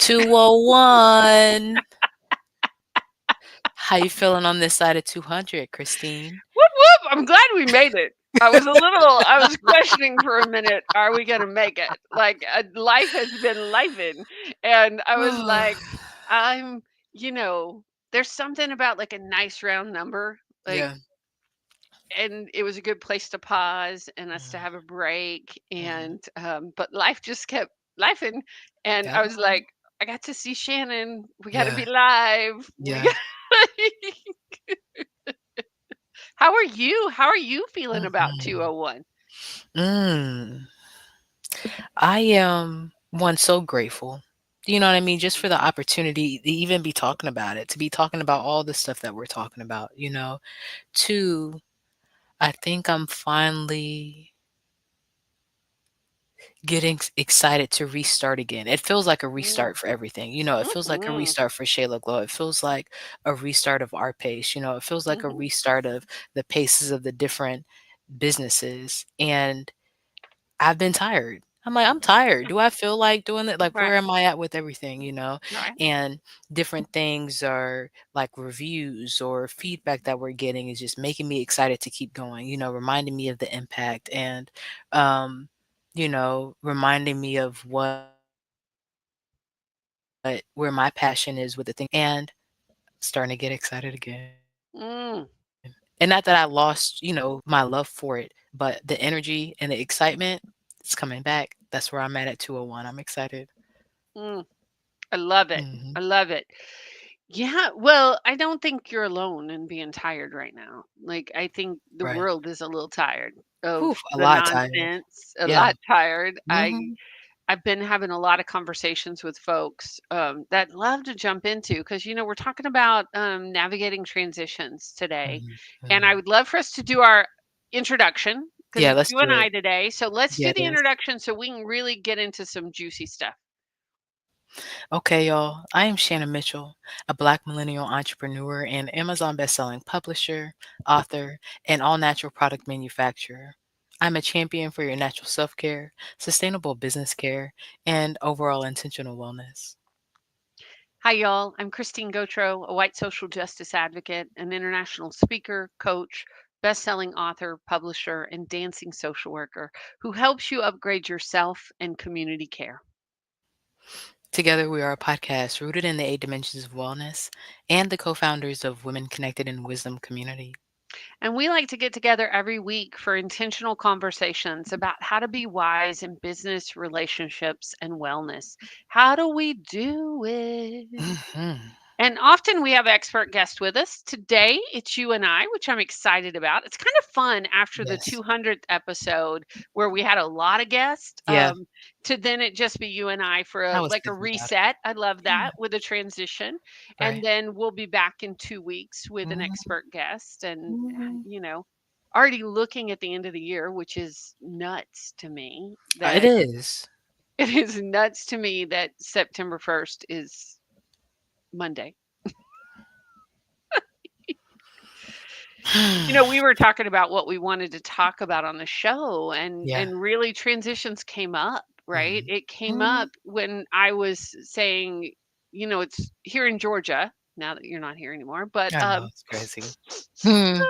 201. How you feeling on this side of 200, Christine? Whoop whoop! I'm glad we made it. I was questioning for a minute, are we going to make it? Like life has been lifing. And I was like, I'm, you know, there's something about like a nice round number. Like, Yeah. and it was a good place to pause and us to have a break. Mhm. And, but life just kept lifing. And I Yep. was like, I got to see Shannon. We got to Yeah. be live. We Yeah. got How are you? How are you feeling about Mhm. 201? Mm. I am, one, so grateful. You know what I mean? Just for the opportunity to even be talking about it, to be talking about all the stuff that we're talking about, you know? Two, I think I'm finally getting excited to restart again. It feels like a Mm, restart for everything. You know, it feels like a mhm, restart for Shayla Glow. It feels like a restart of our pace. You know, it feels like a mhm, restart of the paces of the different businesses. And I've been tired. I'm like, I'm tired. Do I feel like doing it? Like, right, where am I at with everything, you know? right. And different things are like reviews or feedback that we're getting is just making me excited to keep going, you know, reminding me of the impact and, um, reminding me of where my passion is with the things that I'm doing and starting to get excited again. Mm, And not that I lost, my love for it, but the energy and the excitement, it's coming back. That's where I'm at 201. I'm excited. mm. I love it. Mhm. I love it. Yeah, well, I don't think you're alone in being tired right now. Like, I think the Right. world is a little tired of Whew, a the lot tired. nonsense, a Yeah. lot tired. Mhm. I've been having a lot of conversations with folks that love to jump into because we're talking about navigating transitions today, Mhm. and I Mhm. would love for us to do our introduction because Yeah, it's let's you do and it. I today. So let's Yeah, do it the is. introduction so we can really get into some juicy stuff. Okay, y'all. I am Shannon Mitchell, a Black millennial entrepreneur and Amazon bestselling publisher, author, and all natural product manufacturer. I'm a champion for your natural self care, sustainable business care, and overall intentional wellness. Hi, y'all. I'm Christine Gautreaux, a white social justice advocate, an international speaker, coach, best-selling author, publisher, and dancing social worker who helps you upgrade yourself and community care. Together, we are a podcast rooted in the 8 dimensions of wellness and the co founders of Women Connected in Wisdom Community. And we like to get together every week for intentional conversations about how to be wise in business, relationships, and wellness. How do we do it? Mhm. And often we have expert guests with us. Today, it's you and I, which I'm excited about. It's kind of fun after the Yes. 200th episode where we had a lot of guests, Yeah, to then it just be you and I for I a was like a thinking about it. reset. I love Yeah, that with a transition. And right. then we'll be back in 2 weeks with an Mhm. expert guest. And, Mhm. already looking at the end of the year, which is nuts to me It that is. it is nuts to me that September 1st is Monday. We were talking about what we wanted to talk about on the show, and Yeah. really transitions came up, right? Mhm. It came up Mhm. when I was saying, it's here in Georgia now that you're not here anymore, but I know, it's crazy. Hmm.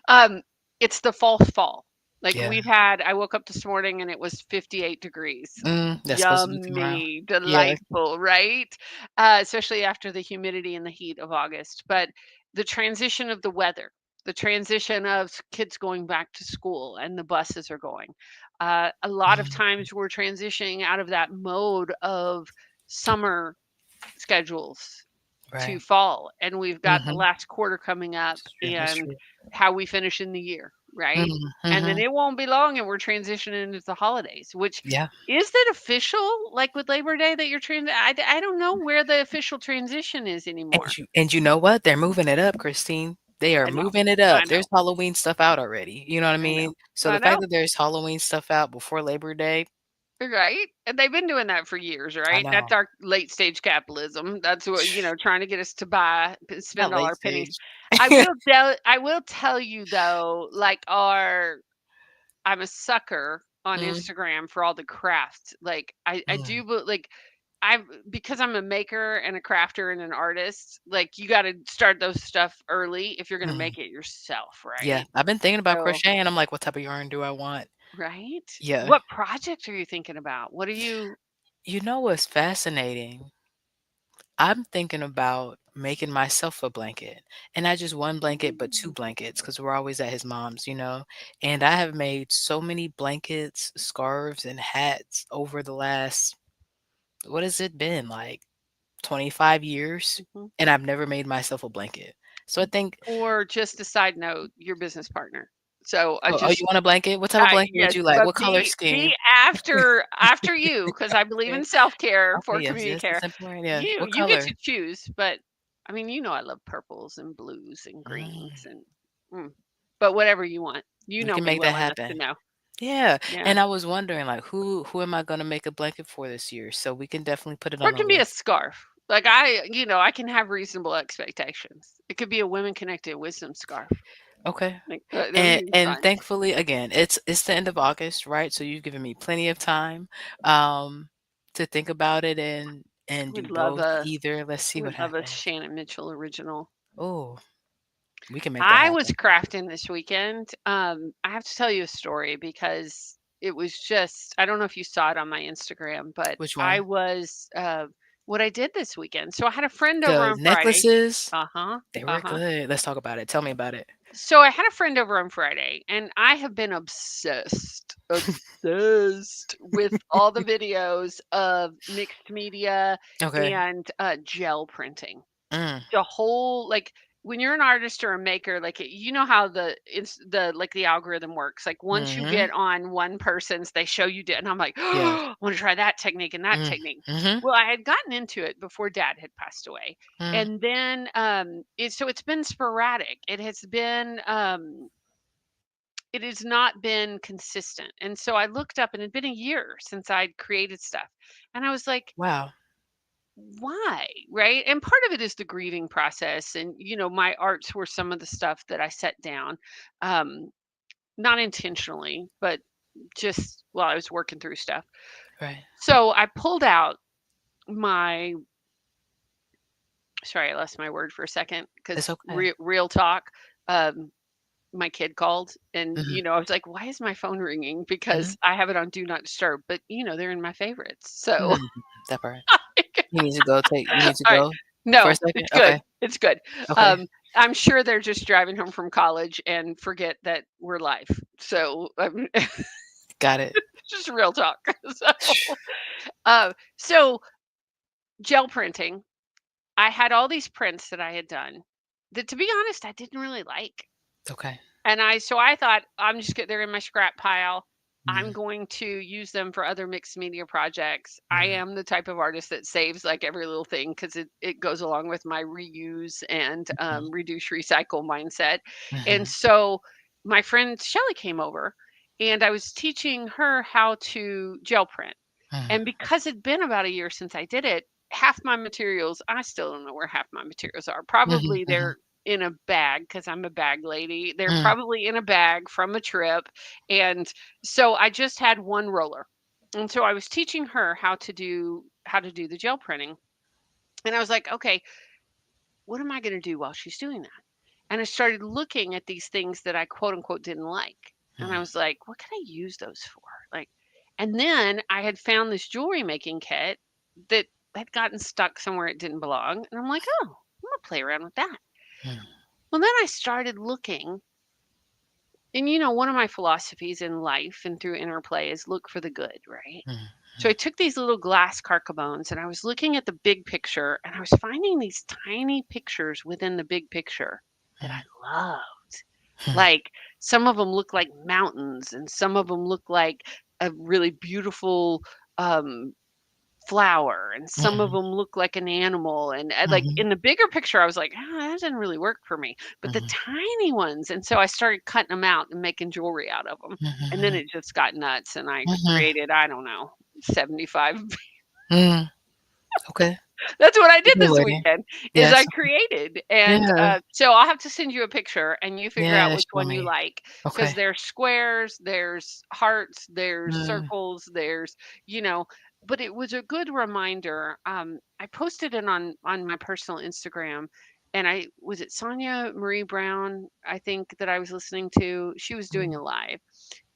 um it's the false fall. Like Yeah. I woke up this morning and it was 58 degrees. That's supposed to be tomorrow. Yummy, Yeah. delightful, right? Especially after the humidity and the heat of August. But the transition of the weather, the transition of kids going back to school and the buses are going. A lot of Mhm. times we're transitioning out of that mode of summer schedules to Right. fall, and we've got the Mhm. last quarter coming up It's true, it's and true. how we finish in the year, right? Mhm. And then Mhm. it won't be long and we're transitioning into the holidays, which Yeah. is that official, like with Labor Day, that you're I don't know where the official transition is anymore. And you know what? They're moving it up, Christine. They are I know. moving it I up. There's know. Halloween stuff out already, you know what I I know. mean? So I the fact know. that there's Halloween stuff out before Labor Day, Right? And they've been doing that for years, I right? That's know. our late stage capitalism. That's what, trying to get us to buy, Not spend all late our pennies. stage. I will tell you though, like I'm a sucker on Mm, Instagram for all the crafts. Like I mm, do, but like I've because I'm a maker and a crafter and an artist, like, you gotta start those stuff early if you're gonna Mhm. make it yourself, Yeah, right? I've been thinking about So crocheting, I'm like, "What type of yarn do I want?" right? Yeah. What project are you thinking about? What are you You know what's fascinating? I'm thinking about making myself a blanket, and not just 1 blanket, but 2 Ooh, blankets, because 'cause we're always at his mom's, and I have made so many blankets, scarves, and hats over the last what has it been, like, 25 years? mhm. And I've never made myself a blanket. So I think Or just a side note, your business partner. So I oh, you just want a blanket? What type of blanket would yes, you like? but What color be scheme? after you, because I believe Okay. in self-care Okay, for yes, community yes, care. it's important, yeah. You What you get color? to choose, but I mean, I love purples and blues and greens Mm, and but whatever you want. You we know can me make that well enough to happen. know. Yeah, Yeah. and I was wondering, like, who am I gonna make a blanket for this year? So we can definitely put it Or on it the can be a list. scarf. Like I can have reasonable expectations. It could be a women connected wisdom scarf. Okay. Like those And are and fun. thankfully, again, it's the end of August, right? So you've given me plenty of time, um, to think about it and do Would love both, a either. Let's see what would love a happens. Shannon Mitchell original. Oh, we can make that I was happen. crafting this weekend. I have to tell you a story because it was just I don't know if you saw it on my Instagram, but Which I one? was what I did this weekend. So I had a friend over The on Friday. necklaces? Uh-huh. They were Uh-huh. good. Let's talk about it. Tell me about it. So I had a friend over on Friday and I have been obsessed with all the videos of mixed media Okay. and gel printing. Mm. The whole like when you're an artist or a maker, like you know how the like the algorithm works. Like once you Mhm. get on one person's, they show you and I'm like, Yes. oh, I want to try that technique and that Mm. technique. Mhm. Well, I had gotten into it before Dad had passed away, Mm. and then it's been sporadic. It has not been consistent, and so I looked up, and it had been a year since I'd created stuff, and I was like, Wow. why? Right? And part of it is the grieving process. And, my arts were some of the stuff that I set down, um, not intentionally, but just while I was working through stuff. Right. So I pulled out my, sorry, I lost my word for a second It's because okay. real talk. Um, my kid called and Mhm. I was like, why is my phone ringing, Mhm. because I have it on do not disturb, but they're in my favorites, so Mhm. That part. You need to All right. go for a No, second? it's Okay. good. It's good. Okay. Um, I'm sure they're just driving home from college and forget that we're live. So, Got it. just real talk. So gel printing, I had all these prints that I had done that, to be honest, I didn't really like. Okay. And I thought I'm just they're in my scrap pile. I'm Mhm. going to use them for other mixed media projects. I Mhm. am the type of artist that saves like every little thing because it goes along with my reuse and Mhm. reduce recycle mindset. And Mhm. so my friend Shelly came over and I was teaching her how to gel print. Mhm. And because it'd been about a year since I did it, half my materials, I still don't know where half my materials are. Mhm. Probably Mhm. they're in a bag because I'm a bag lady. They're Mm. probably in a bag from a trip. And so I just had one roller. And so I was teaching her how to do the gel printing. And I was like, okay, what am I going to do while she's doing that? And I started looking at these things that I quote unquote didn't like. And I Mhm. was like, what can I use those for? Like, and then I had found this jewelry making kit that had gotten stuck somewhere it didn't belong. And I'm like, oh, I'm going to play around with that. Mhm. Well, then I started looking. And one of my philosophies in life and through interplay is look for the good, right? So I Mhm. took these little glass carcabones and I was looking at the big picture and I was finding these tiny pictures within the big picture that I Mhm. loved. Mhm. Like some of them look like mountains and some of them look like a really beautiful um, flower and some of Mhm. them look like an animal and like Mhm. in the bigger picture I was like, that doesn't really work for me, but the Mhm. tiny ones, and so I started cutting them out and making jewelry out of them, and then Mhm. it just got nuts and I Mhm. created, I don't know, 75. Mhm. Okay. That's what I Keep did me this waiting. weekend is I Yes. created, and Yeah. so I'll have to send you a picture and you figure out Yeah, which show one you me. like, because Okay. there's squares, there's hearts, there's Mm. circles, there's you know but it was a good reminder. I posted it on my personal Instagram, and I was it Sonia Marie Brown, I think that I was listening to. She was doing Mhm, a live,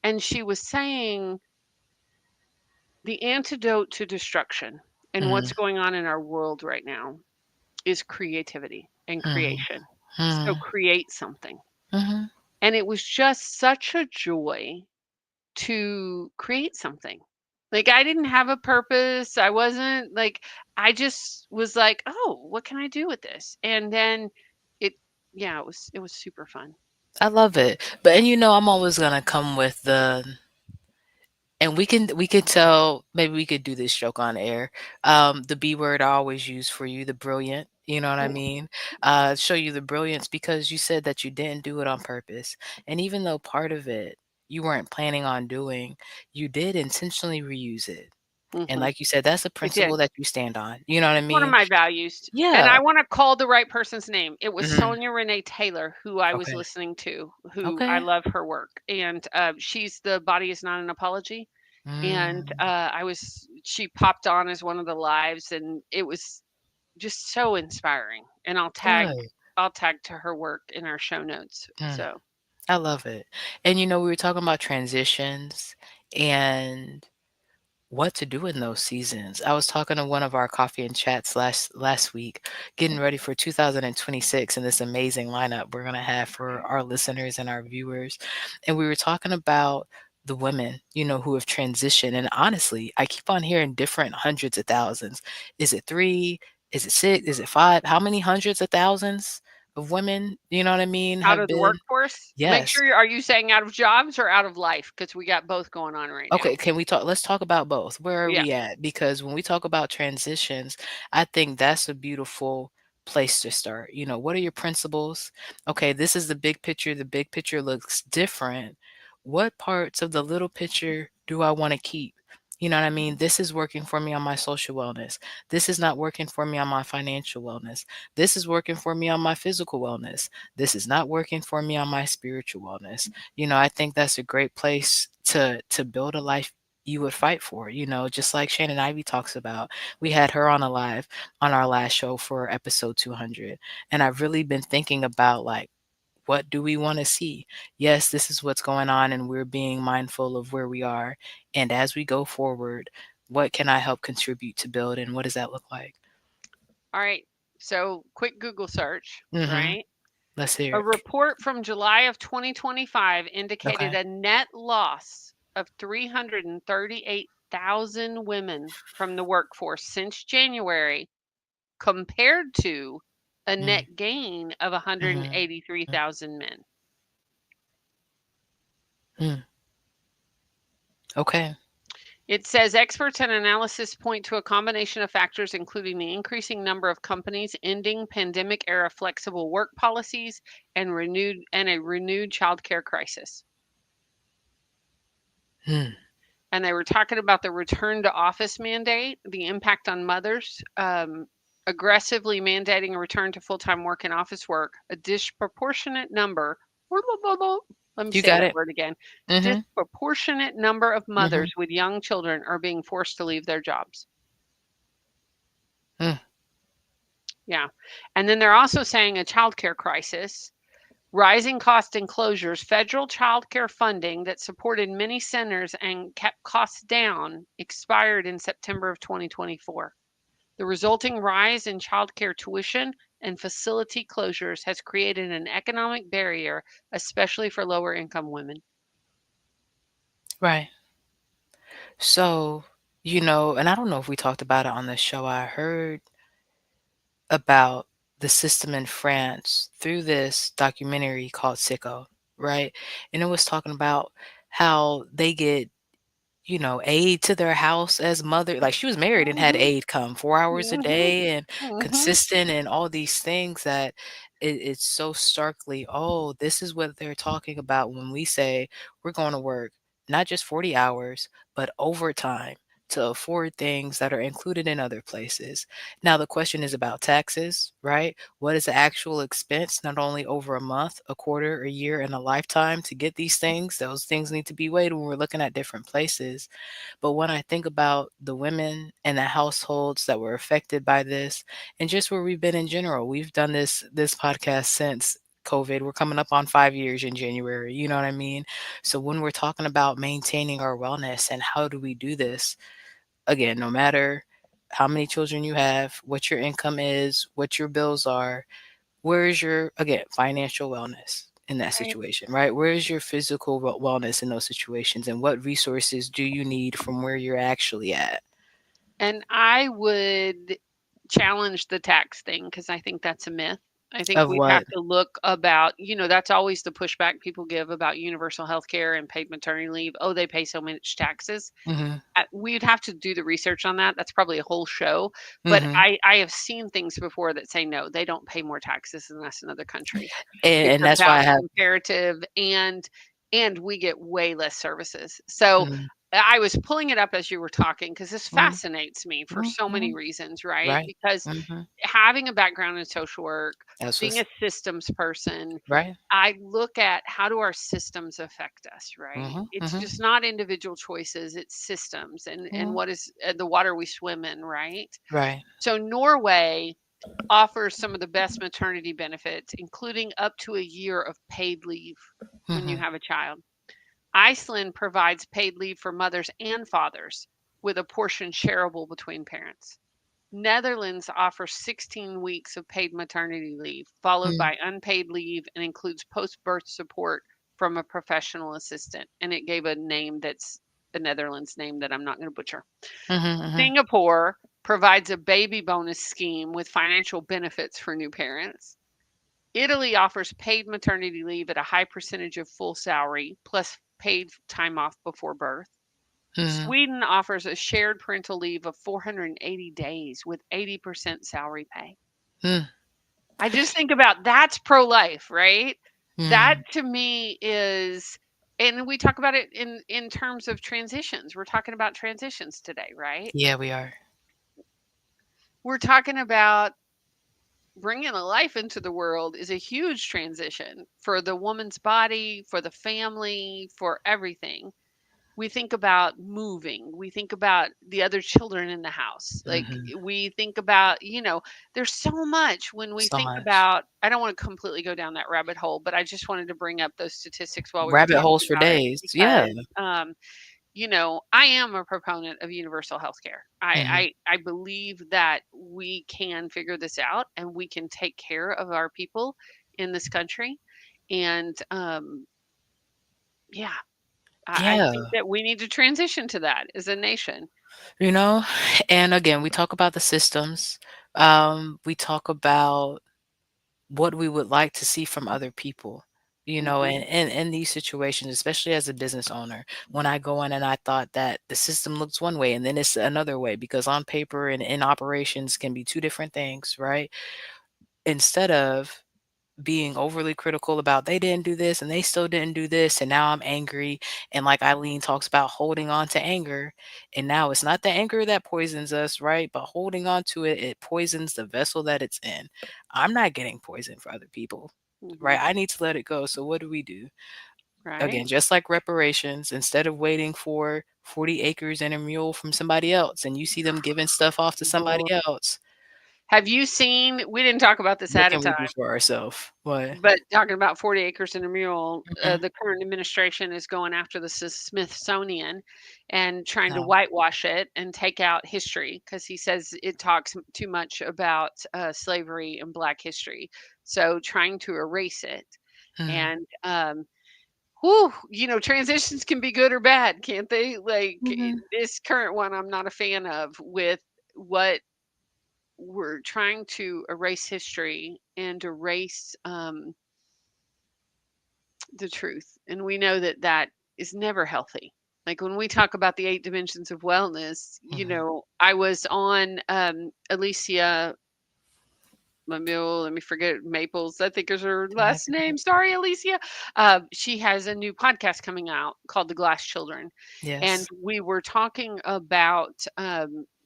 and she was saying the antidote to destruction and what's mhm, going on in our world right now is creativity and mhm, creation. So mhm, create something. mhm. And it was just such a joy to create something. Like, I didn't have a purpose. I wasn't like, I just was like, "Oh, what can I do with this?" And then it, yeah, it was super fun. I love it. But and I'm always gonna come with the and we could tell maybe we could do this joke on air. The B word I always use for you, the brilliant, you know what I Mm, mean? Show you the brilliance because you said that you didn't do it on purpose. And even though part of it you weren't planning on doing, you did intentionally reuse it. And mhm. like you said, that's a It did. principle that you stand on. You know what I It's one of mean? my values, and Yeah. I wanna call the right person's name. It was Mhm. Sonia Renee Taylor who I was Okay. listening to, who I Okay. love her work, and, she's The Body Is Not an Apology, and, Mm, she popped on as one of the lives, and it was just so inspiring, and good. I'll tag to her work in our show notes, Mm, so I love it. And we were talking about transitions and what to do in those seasons. I was talking to one of our coffee and chats last week, getting ready for 2026 and this amazing lineup we're gonna have for our listeners and our viewers. And we were talking about the women, who have transitioned. And honestly, I keep on hearing different hundreds of thousands. Is it three? Is it six? Is it five? How many hundreds of thousands of women, you know what I mean, out have of the been? workforce? Make Yes. sure are you saying out of jobs or out of life? Because we got both going on right now. Okay, can we talk? Let's talk about both. Where are Yeah. we at? Because when we talk about transitions, I think that's a beautiful place to start. What are your principles? Okay, this is the big picture. The big picture looks different. What parts of the little picture do I want to keep? You know what I mean? This is working for me on my social wellness. This is not working for me on my financial wellness. This is working for me on my physical wellness. This is not working for me on my spiritual wellness. I think that's a great place to build a life you would fight for, just like Shannon Ivy talks about. We had her on a live on our last show for episode 200. And I've really been thinking about like, what do we want to see? Yes, this is what's going on, and we're being mindful of where we are. And as we go forward, what can I help contribute to build, and what does that look like? All right. So, quick Google search, Mm-hmm. right? Let's hear A it. report from July of 2025 indicated Okay. a net loss of 338,000 women from the workforce since January, compared to a Mm-hmm. net gain of Mm-hmm. 183,000 men. Mm. Okay. It says experts and analysis point to a combination of factors, including the increasing number of companies ending pandemic era flexible work policies and a renewed childcare crisis. Mm. And they were talking about the return to office mandate, the impact on mothers, aggressively mandating a return to full time work and office work, a disproportionate number. Let me You say got that it. word again. Mm-hmm. Disproportionate number of Mm-hmm. mothers with young children are being forced to leave their jobs. Mm. Yeah. And then they're also saying a childcare crisis, rising cost and closures, federal childcare funding that supported many centers and kept costs down expired in September of 2024. The resulting rise in childcare tuition and facility closures has created an economic barrier, especially for lower income women. Right. So, and I don't know if we talked about it on the show. I heard about the system in France through this documentary called Sicko, right? And it was talking about how they get, aid to their house as mother. Like she was married and had Mhm. aid come 4 hours a Mhm. day and Mhm. consistent and all these things that it's so starkly, oh, this is what they're talking about when we say we're going to work not just 40 hours, but overtime to afford things that are included in other places. Now, the question is about taxes, right? What is the actual expense, not only over a month, a quarter, a year, and a lifetime to get these things? Those things need to be weighed when we're looking at different places. But when I think about the women and the households that were affected by this, and just where we've been in general, we've done this podcast since COVID. We're coming up on 5 years in January. You know what I mean? So when we're talking about maintaining our wellness and how do we do this, again, no matter how many children you have, what your income is, what your bills are, where is your, again, financial wellness in that Right. situation, right? Where is your physical wellness in those situations? And what resources do you need from where you're actually at? And I would challenge the tax thing because I think that's a myth. I think Of we'd have what? to look about, that's always the pushback people give about universal health care and paid maternity leave. Oh, they pay so much taxes. Mhm. We'd have to do the research on that. That's probably a whole show. But Mhm. I have seen things before that say, no, they don't pay more taxes than us in other countries. It And comes that's why out I have comparative and we get way less services. So mhm, I was pulling it up as you were talking because this mhm, fascinates me for mhm, so many mhm. reasons, right? Right. Because Mhm. having a background in social work, That's being what's a systems person, right. I look at how do our systems affect us, right? Mhm. It's Mhm. just not individual choices, it's systems and Mhm. what is the water we swim in, right? Right. So Norway offers some of the best maternity benefits, including up to a year of paid leave when you Mhm. have a child. Iceland provides paid leave for mothers and fathers with a portion shareable between parents. Netherlands offers 16 weeks of paid maternity leave, followed Mm. by unpaid leave and includes post birth support from a professional assistant. And it gave a name that's a Netherlands name that I'm not going to butcher. Mhm. Mhm. Singapore provides a baby bonus scheme with financial benefits for new parents. Italy offers paid maternity leave at a high percentage of full salary plus paid time off before birth. Mhm. Sweden offers a shared parental leave of 480 days with 80% salary pay. Mm. I just think about that's pro life, right? That Mm. to me is, and we talk about it in terms of transitions. We're talking about transitions today, right? Yeah, we are. We're talking about bringing a life into the world is a huge transition for the woman's body, for the family, for everything. We think about moving, we think about the other children in the house, like Mhm. we think about, there's so much when we So think much. about, I don't want to completely go down that rabbit hole, but I just wanted to bring up those statistics while we were Rabbit holes talking for about it days. Yeah. because I am a proponent of universal health care. Mhm. I believe that we can figure this out and we can take care of our people in this country. And yeah, I think Yeah. that we need to transition to that as a nation. You know, and again, we talk about the systems. We talk about what we would like to see from other people. Mhm. And in these situations, especially as a business owner, when I go in and I thought that the system looks one way and then it's another way because on paper and in operations can be two different things, right? Instead of being overly critical about they didn't do this and they still didn't do this and now I'm angry, and like Eileen talks about holding on to anger, and now it's not the anger that poisons us, right? But holding on to it, it poisons the vessel that it's in. I'm not getting poisoned for other people, right? Mhm. I need to let it go. So what do we do? Right? Again, just like reparations, instead of waiting for 40 acres and a mule from somebody else and you see them giving stuff off to somebody Lord. else, Have you seen, we didn't talk about this what ahead of can we time, do for ourselves? What? but talking about 40 acres and a mule, Mhm. the current administration is going after the Smithsonian and trying to No. whitewash it and take out history because he says it talks too much about slavery and Black history. So trying to erase it. Mhm. And whew, transitions can be good or bad, can't they? Like Mhm. this current one, I'm not a fan of with what we're trying to erase history and erase the truth. And we know that that is never healthy. Like when we talk about the 8 dimensions of wellness, Mhm. I was on Alicia let me forget Maples, I think is her That might last be right. name. Sorry, Alicia. She has a new podcast coming out called The Glass Children. And Yes. we were talking about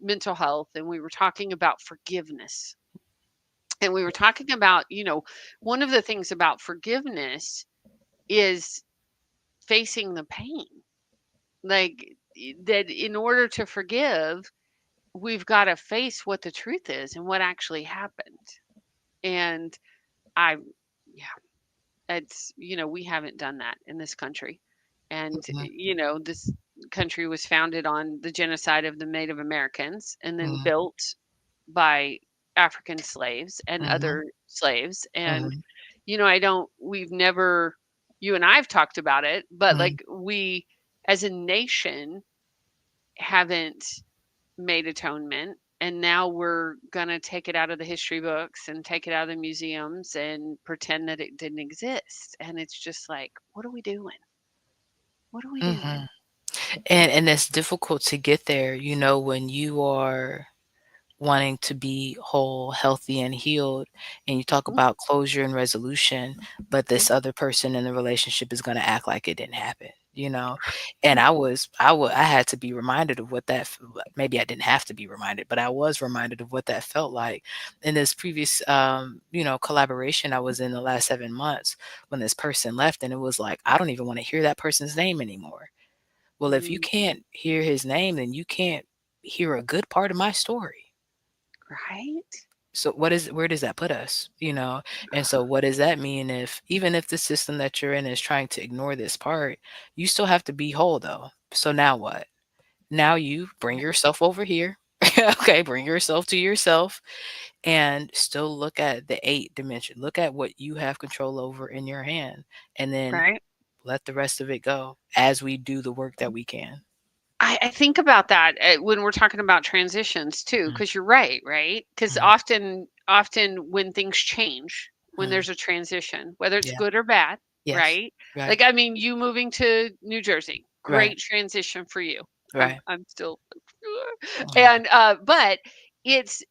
mental health, and we were talking about forgiveness. And we were talking about, one of the things about forgiveness is facing the pain. Like, that in order to forgive, we've got to face what the truth is and what actually happened. And I, yeah, we haven't done that in this country. And, Mhm, this country was founded on the genocide of the Native Americans and then mhm, built by African slaves and mhm, other slaves. And, mhm, I don't, we've never, you and I've talked about it, but mhm, like we as a nation haven't made atonement, and now we're going to take it out of the history books and take it out of the museums and pretend that it didn't exist. And it's just like, what are we doing? What are we doing? mhm. And it's difficult to get there, when you are wanting to be whole, healthy, and healed, and you talk Mhm, about closure and resolution, but mhm, this other person in the relationship is gonna act like it didn't happen? And I had to be reminded of what that maybe I didn't have to be reminded, but I was reminded of what that felt like in this previous, collaboration I was in the last 7 months when this person left, and it was like, I don't even wanna hear that person's name anymore. Well, if you mm, can't hear his name, then you can't hear a good part of my story. right? So where does that put us? And so what does that mean if even if the system that you're in is trying to ignore this part, you still have to be whole though. So now what? Now you bring Right, yourself over here. Okay, bring yourself to yourself and still look at the 8 dimension. Look at what you have control over in your hand and then right. let the rest of it go as we do the work that we can. I think about that when we're talking about transitions too, Mm, because you're right, right? Because mhm, often when things change, when mm. there's a transition, whether it's Yeah. good or bad, Yes. right? Right. Like, I mean, you moving to New Jersey, Right. great transition for you. I'm Right. I'm still, Mhm. and but it's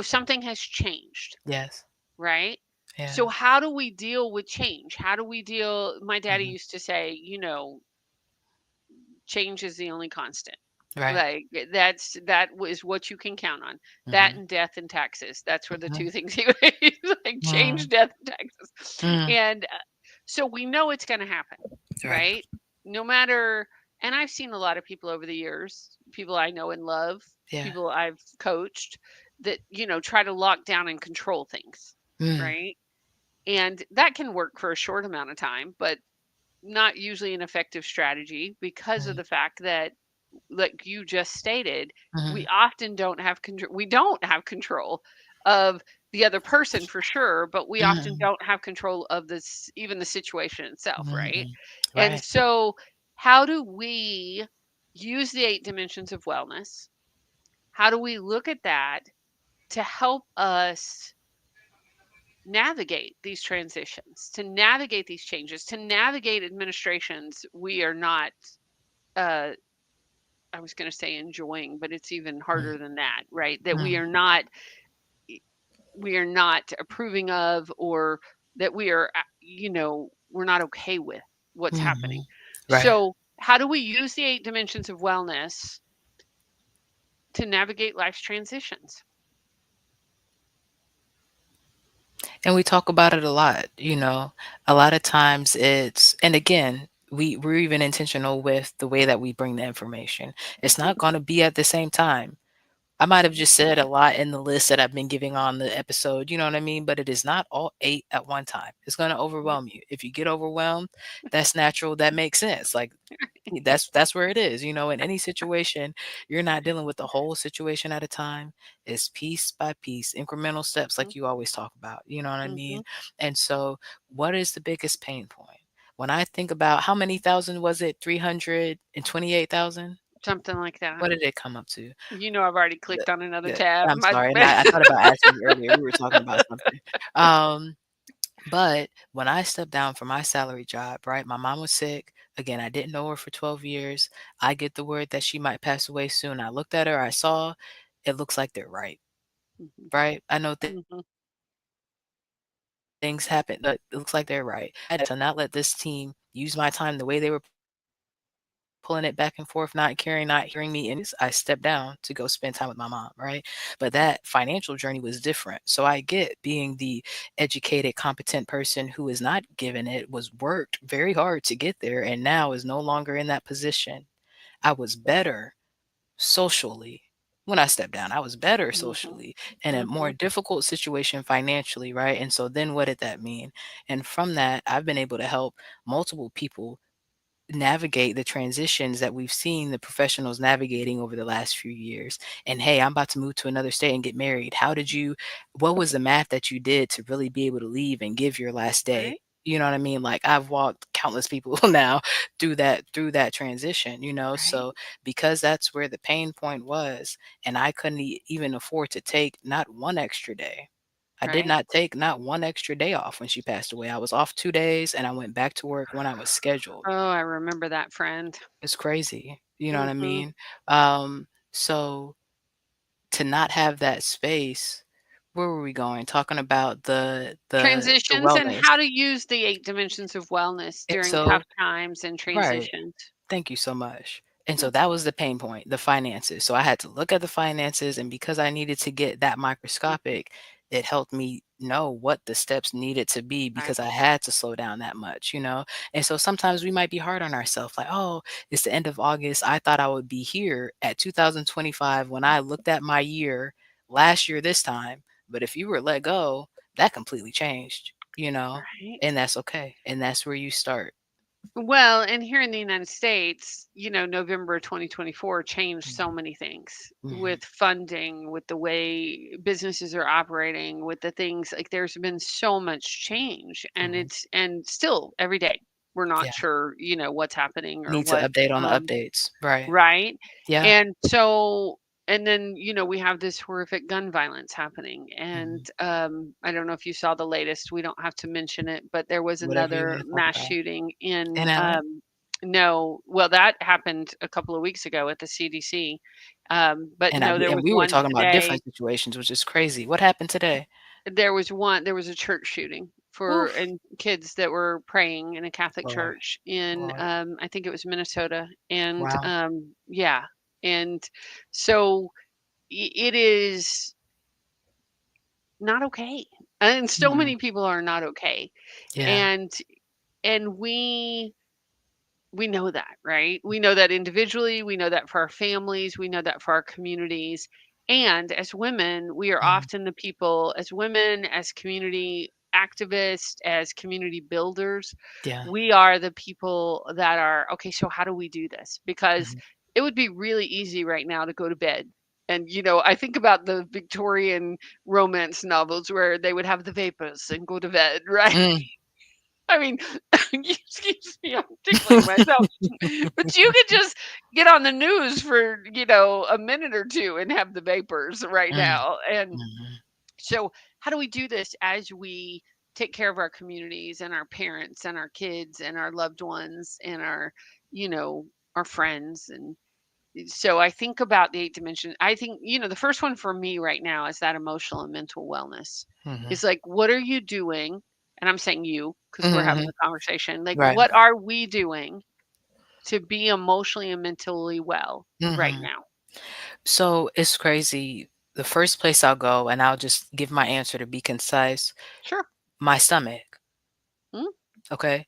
something has changed, Yes. right? So Yes. how do we deal with change? How do we deal? My daddy Mhm. used to say, change is the only constant. Right. Like, that is what you can count on. That Mhm. and death and taxes. That's were the Mhm. two things he would he's like, change, Mm. death, and taxes. Mm. And so we know it's going to happen, Right. right? No matter. And I've seen a lot of people over the years, people I know and love, Yeah. people I've coached that try to lock down and control things, Mm. right? And that can work for a short amount of time, but not usually an effective strategy because of Mm. the fact that, like you just stated, we Mhm. often don't have control. We don't have control of the other person for sure, but we often Mhm. don't have control of this, even the situation itself, right? Mhm. And Right. so, how do we use the 8 dimensions of wellness? How do we look at that to help us navigate these transitions, to navigate these changes, to navigate administrations we are not, uh, I was going to say enjoying, but it's even Mm. harder than that, right? That Mm. we are not approving of, or that we are, we're not okay with what's happening. Mhm. Right. So, how do we use the 8 dimensions of wellness to navigate life's transitions? And we talk about it a lot. A lot of times it's and again, we're even intentional with the way that we bring the information. It's not Mhm, gonna be at the same time. I might have mhm, just said a lot in the list that I've been giving on the episode, you know what I mean? But it is not all 8 at one time. It's gonna mhm, overwhelm you. If you get overwhelmed, that's natural, that makes sense. Like, that's where it is. In any situation, you're not dealing with the whole situation at a time. It's piece by piece, incremental steps mhm, like you always talk about, you know what I mean? mhm. And so, what is the biggest pain point? When I think about how many thousand was it? 328,000? Something like that. What did it come up to? I've already The clicked on another the tab. I'm sorry, and I thought about asking you earlier, we were talking about something. Um, but when I stepped down from my salary job, right, my mom was sick. Again, I didn't know her for 12 years. I get the word that she might pass away soon. I looked at her, I saw it looks like they're right, Mhm, right? I know that mhm, things happen, it looks like they're right. I had to not let this team use my time the way they were pulling it back and forth, not caring, not hearing me anyways. I stepped down to go spend time with my mom, right? But that financial journey was different. So I get being the educated, competent person who is not given it, was worked very hard to get there, and now is no longer in that position. I was better socially when I stepped down. I was better Mhm. socially in a more Mhm. difficult situation financially, right? And so then what did that mean? And from that, I've been able to help multiple people navigate the transitions that we've seen the professionals navigating over the last few years. And hey, I'm about to move to another state and get married. What was the math that you did to really be able to leave and give your last day? Right, You know what I mean? Like I've walked countless people now through that transition, right, so because that's where the pain point was, and I couldn't even afford to take not one extra day. I did right. not take not one extra day off when she passed away. I was off 2 days and I went back to work when I was scheduled. Oh, I remember that friend. It's crazy, you know what I Mhm. mean? So to not have that space, where were we going? Talking about the Transitions and wellness. how to use the 8 dimensions of wellness And during so tough times and right. transitions. Thank you so much. And Hmm, so that was the pain point, the finances. So I had to look at the finances, and because I needed to get that mhm, microscopic, it helped me know what the steps needed to be right, because I had to slow down that much. And so sometimes we might be hard on ourselves, like, oh, it's the end of August. I thought I would be here at 2025 when I looked at my year last year this time. But if you were let go, that completely changed, right. and that's okay. And that's where you start. Well, and here in the United States, November 2024 changed so Mhm. many things Mhm. with funding, with the way businesses are operating, with the things like there's been so much change Mhm. and still every day we're not Yeah. sure, what's happening or Need to what update on the updates. Right. right? Yeah. And so and then, we have this horrific gun violence happening. And Mhm. I don't know if you saw the latest. We don't have to mention it, but there was Whatever you another wanna talk mass about. shooting in In LA? no, well, that happened a couple of weeks ago at the CDC. But And I no, there and was we were one talking about today. different situations, which is crazy. What happened today? There was a church shooting for Oof. and kids that were praying in a Catholic Lord, church in Lord. I think it was Minnesota. And Wow. yeah. And so it is not okay. And so Mhm. many people are not okay. Yeah. And we know that, right? We know that individually, we know that for our families, we know that for our communities. And as women, we are Mhm. often the people, as women, as community activists, as community builders, Yeah. we are the people that are, okay, so how do we do this? Because Mhm. it would be really easy right now to go to bed. And, I think about the Victorian romance novels where they would have the vapors and go to bed, right? Mm. I mean, excuse me, I'm tickling myself. But you could just get on the news for, a minute or two and have the vapors right Mm. now. And Mhm. so, how do we do this as we take care of our communities and our parents and our kids and our loved ones and you know, our friends? And so I think about the 8 dimensions. I think, the first one for me right now is that emotional and mental wellness. Mhm. Is like, what are you doing? And I'm saying you because we're having Mhm. the conversation. Like, Right. what are we doing to be emotionally and mentally well right Mhm. now? So, it's crazy. The first place I'll go, and I'll just give my answer to be concise, Sure. my stomach, Mm, okay?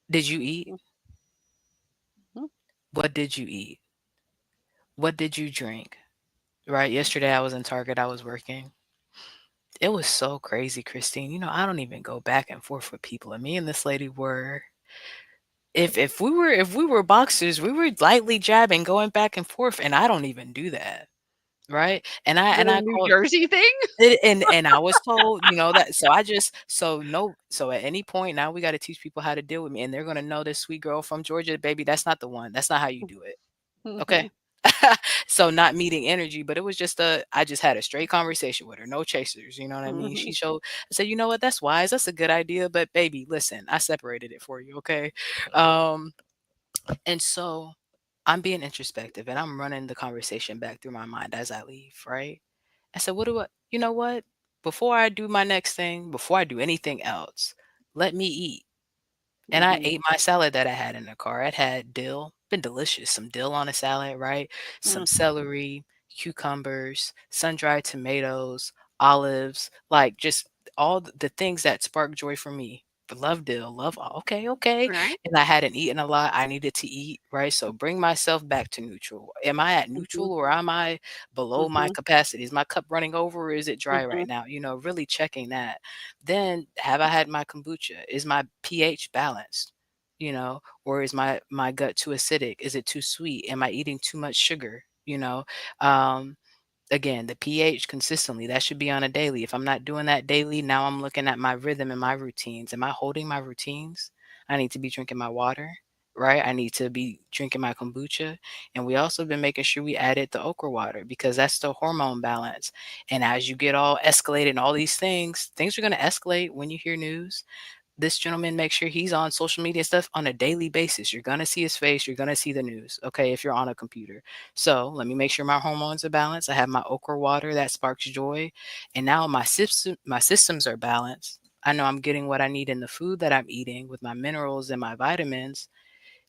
Did you eat? mm, mm, What did you eat? What did you drink? Right? Yesterday, I was in Target, I was working. It was so crazy, Christine. I don't even go back and forth with people, and me and this lady were if we were boxers, we were lightly jabbing, going back and forth, and I don't even do that, right? And I Is it and a I New called Jersey thing? it, and I was told, that so I just so no so at any point now we gotta teach people how to deal with me, and they're gonna know this sweet girl from Georgia, baby, that's not the one. That's not how you do it. Okay? Mhm, So not meeting energy, but it was I just had a straight conversation with her, no chasers, you know what I mean? mhm, I said, "You know what? That's wise. That's a good idea, but baby, listen, I separated it for you, okay?" Um, and so I'm being introspective and I'm running the conversation back through my mind as I leave, right? I said, "What do I you know what? before I do my next thing, before I do anything else, let me eat. And I Mhm. ate my salad that I had in the car. It had dill, been delicious. Some dill on a salad, right? Some Mm. celery, cucumbers, sun-dried tomatoes, olives, like just all the things that spark joy for me. But love dill, love okay, okay. Right? And I hadn't eaten a lot. I needed to eat, right? So bring myself back to neutral. Am I at Mhm. neutral or am I below my Mhm. capacity? Is my cup running over or is it dry Mhm. right now? Really checking that. Then have I had my kombucha? Is my pH balanced? Or is my gut too acidic? Is it too sweet? Am I eating too much sugar? Um, Again, the pH consistently, that should be on a daily. If I'm not doing that daily, now I'm looking at my rhythm and my routines. Am I holding my routines? I need to be drinking my water, right? I need to be drinking my kombucha. And we also been making sure we added the okra water because that's the hormone balance. And as you get all escalated and all things are going to escalate when you hear news. This gentleman makes sure he's on social media stuff on a daily basis. You're gonna see his face, you're gonna see the news, okay, if you're on a computer. So let me make sure my hormones are balanced. I have my okra water that sparks joy. And now my systems are balanced. I know I'm getting what I need in the food that I'm eating with my minerals and my vitamins.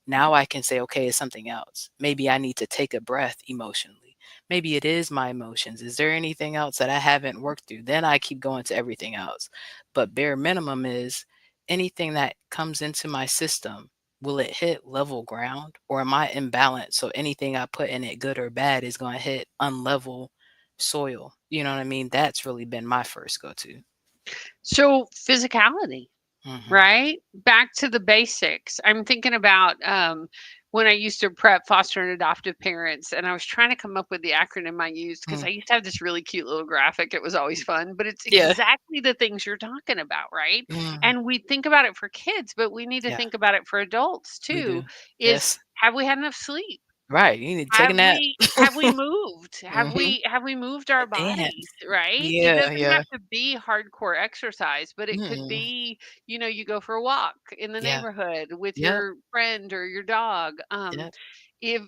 Now I can say, okay, it's something else. Maybe I need to take a breath emotionally. Maybe it is my emotions. Is there anything else that I haven't worked through? Then I keep going to everything else. But bare minimum is anything that comes into my system, will it hit level ground or am I imbalanced? So anything I put in it, good or bad, is going to hit unlevel soil. You know what I mean? That's really been my first go to. So, physicality. Hmm. Right? Back to the basics. I'm thinking about, when I used to prep foster and adoptive parents, and I was trying to come up with the acronym I used because Mm. I used to have this really cute little graphic. It was always fun, but it's Yeah. exactly the things you're talking about, right? Mm. And we think about it for kids, but we need to Yeah, think about it for adults we too. do. Is Yes. have we had enough sleep? Right. You need to take a nap. Have we moved? Mhm. Have we moved our Dance. bodies, right? It Yeah, doesn't yeah. have to be hardcore exercise, but it could Mm. be, you go for a walk in the Yeah. neighborhood with Yep, your friend or your dog. yep. If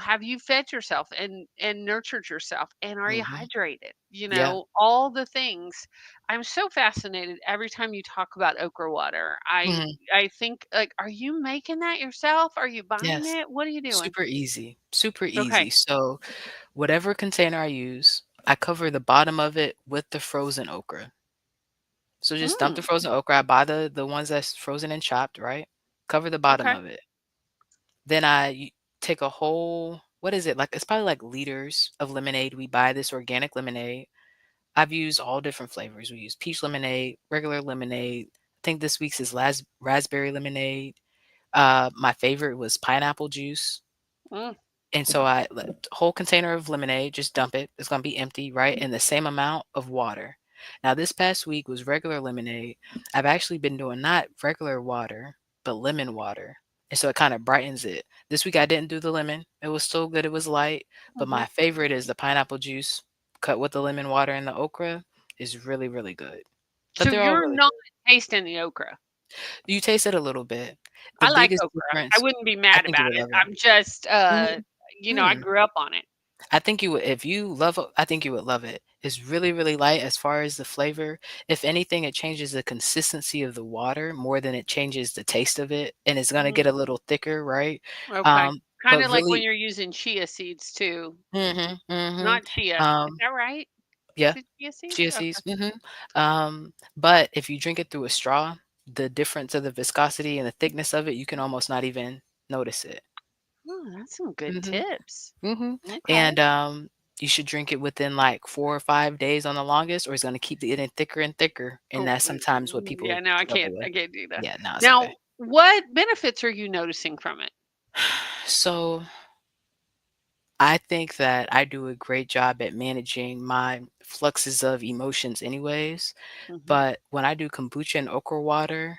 have you fed yourself and nurtured yourself, and are you Mhm. hydrated? Yeah. All the things. I'm so fascinated every time you talk about okra water. I Mhm. I think, like, are you making that yourself? Are you buying Yes. it? What are you doing? Super easy, super easy. Okay. So, whatever container I use, I cover the bottom of it with the frozen okra. So just dump the Mm, frozen okra. I buy the ones that's frozen and chopped, right? Cover the bottom okay. of it. Then take a whole what is it? Like, it's probably like liters of lemonade. We buy this organic lemonade. I've used all different flavors. We use peach lemonade, regular lemonade. I think this week's is raspberry lemonade. My favorite was pineapple juice. Mm, And so I let whole container of lemonade, just dump it. It's gonna be empty, right? And the same amount of water. Now this past week was regular lemonade. I've actually been doing not regular water, but lemon water. And so it kind of brightens it. This week I didn't do the lemon. It was still good. It was light. But mhm. my favorite is the pineapple juice cut with the lemon water and the okra is really, really good. But So they're all you're really not good. tasting the okra. You taste it a little bit. The I like biggest okra. I difference, wouldn't be I mad think you about would it. love it. I'm just, Mhm. I Mm. grew up on it. I think you would if you love I think you would love it. It's really, really light as far as the flavor. If anything, it changes the consistency of the water more than it changes the taste of it, and it's gonna Mm, get a little thicker, right? okay. But Kinda like when really you're using chia seeds too. Mhm, mhm. Not chia. Is Um, that right? yeah, Is it chia seeds? chia Okay. seeds, mhm. But if you drink it through a straw, the difference of the viscosity and the thickness of it, you can almost not even notice it. Oh, that's some good Mhm. tips. Mhm, Okay. and, you should drink it within, like, 4 or 5 days on the longest, or it's gonna keep getting thicker and thicker, and Oh, that's sometimes what yeah, people no, struggle with. I can't do that. Yeah, no, it's okay. Now, what benefits are you noticing from it? So, I think that I do a great job at managing my fluxes of emotions anyways, Mhm. but when I do kombucha and okra water,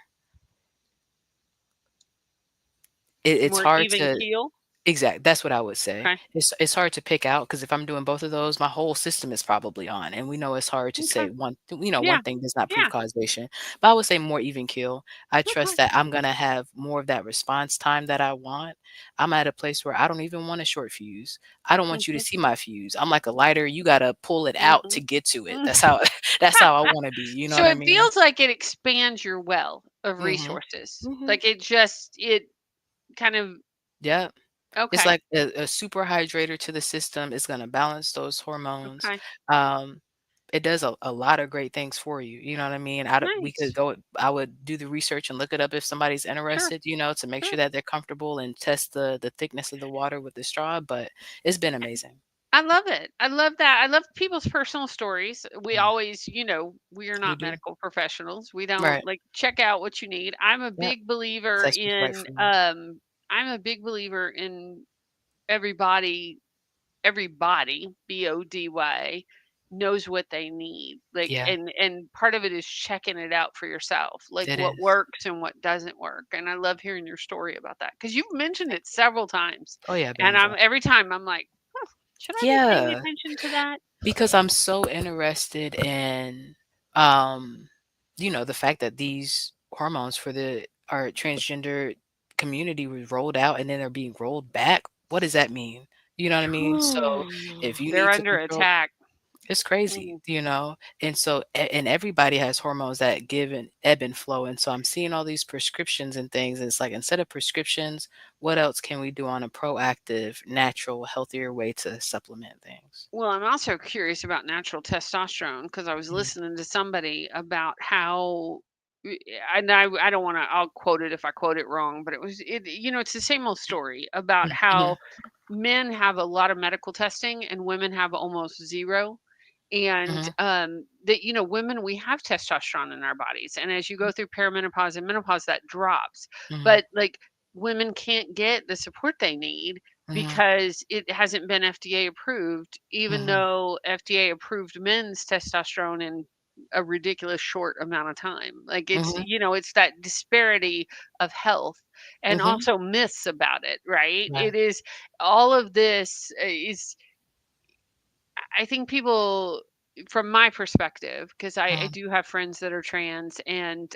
it's More hard even to keel? That's what I would say. Okay. It's hard to pick out because if I'm doing both of those, my whole system is probably on, and we know it's hard to Okay. say one Yeah. thing does not prove Yeah. causation. But I would say more even keel. I trust Okay. that I'm gonna have more of that response time that I want. I'm at a place where I don't even want a short fuse. I don't want you to Mhm. see my fuse. I'm like a lighter, you gotta pull it out to Mhm. get to it. Mm. That's how that's how I wanna be, you know So what I it mean? feels like it expands your well of Mhm. resources. Mhm. Like it kind of Yep. It's okay. like a super hydrator to the system. It's gonna balance those hormones. Okay. Um, it does a lot of great things for you. You know what I mean? We could Nice. go. I would do the research and look it up if somebody's Sure. interested. To make Sure. sure that they're comfortable and test the thickness of the water with the straw. But it's been amazing. I love it. I love that. I love people's personal stories. We Mm, always, we are we not do. medical professionals. We don't Right. like check out what you need. Yep. That's just right for me. I'm a big believer in everybody everybody, BODY, knows what they need. Like Yeah, and part of it is checking it out for yourself, like it what is. works and what doesn't work. And I love hearing your story about that because you've mentioned it several times. Oh yeah, I've been And enjoying. I'm every time I'm like, huh, should I be paying Yeah. attention to that? Because I'm so interested in, the fact that these hormones for the our transgender community was rolled out and then they're being rolled back. What does that mean? You know what I mean? So if you They're need to under control, attack. it's crazy, Mm. And so and everybody has hormones that give and ebb and flow. And so I'm seeing all these prescriptions and things. And it's like instead of prescriptions, what else can we do on a proactive, natural, healthier way to supplement things? Well, I'm also curious about natural testosterone because I was Mhm. listening to somebody about how, and I don't want to. I'll quote it if I quote it wrong, but it's the same old story about Mhm. how men have a lot of medical testing and women have almost zero. And Mhm. that women, we have testosterone in our bodies, and as you go through perimenopause and menopause, that drops. Mhm. But like women can't get the support they need Mhm. because it hasn't been FDA approved, even Mhm. though FDA approved men's testosterone in a ridiculous short amount of time. Like Mhm. it's that disparity of health and Mhm. also myths about it, right? Right. It is all of this is I think people, from my perspective, because I Mhm. do have friends that are trans, and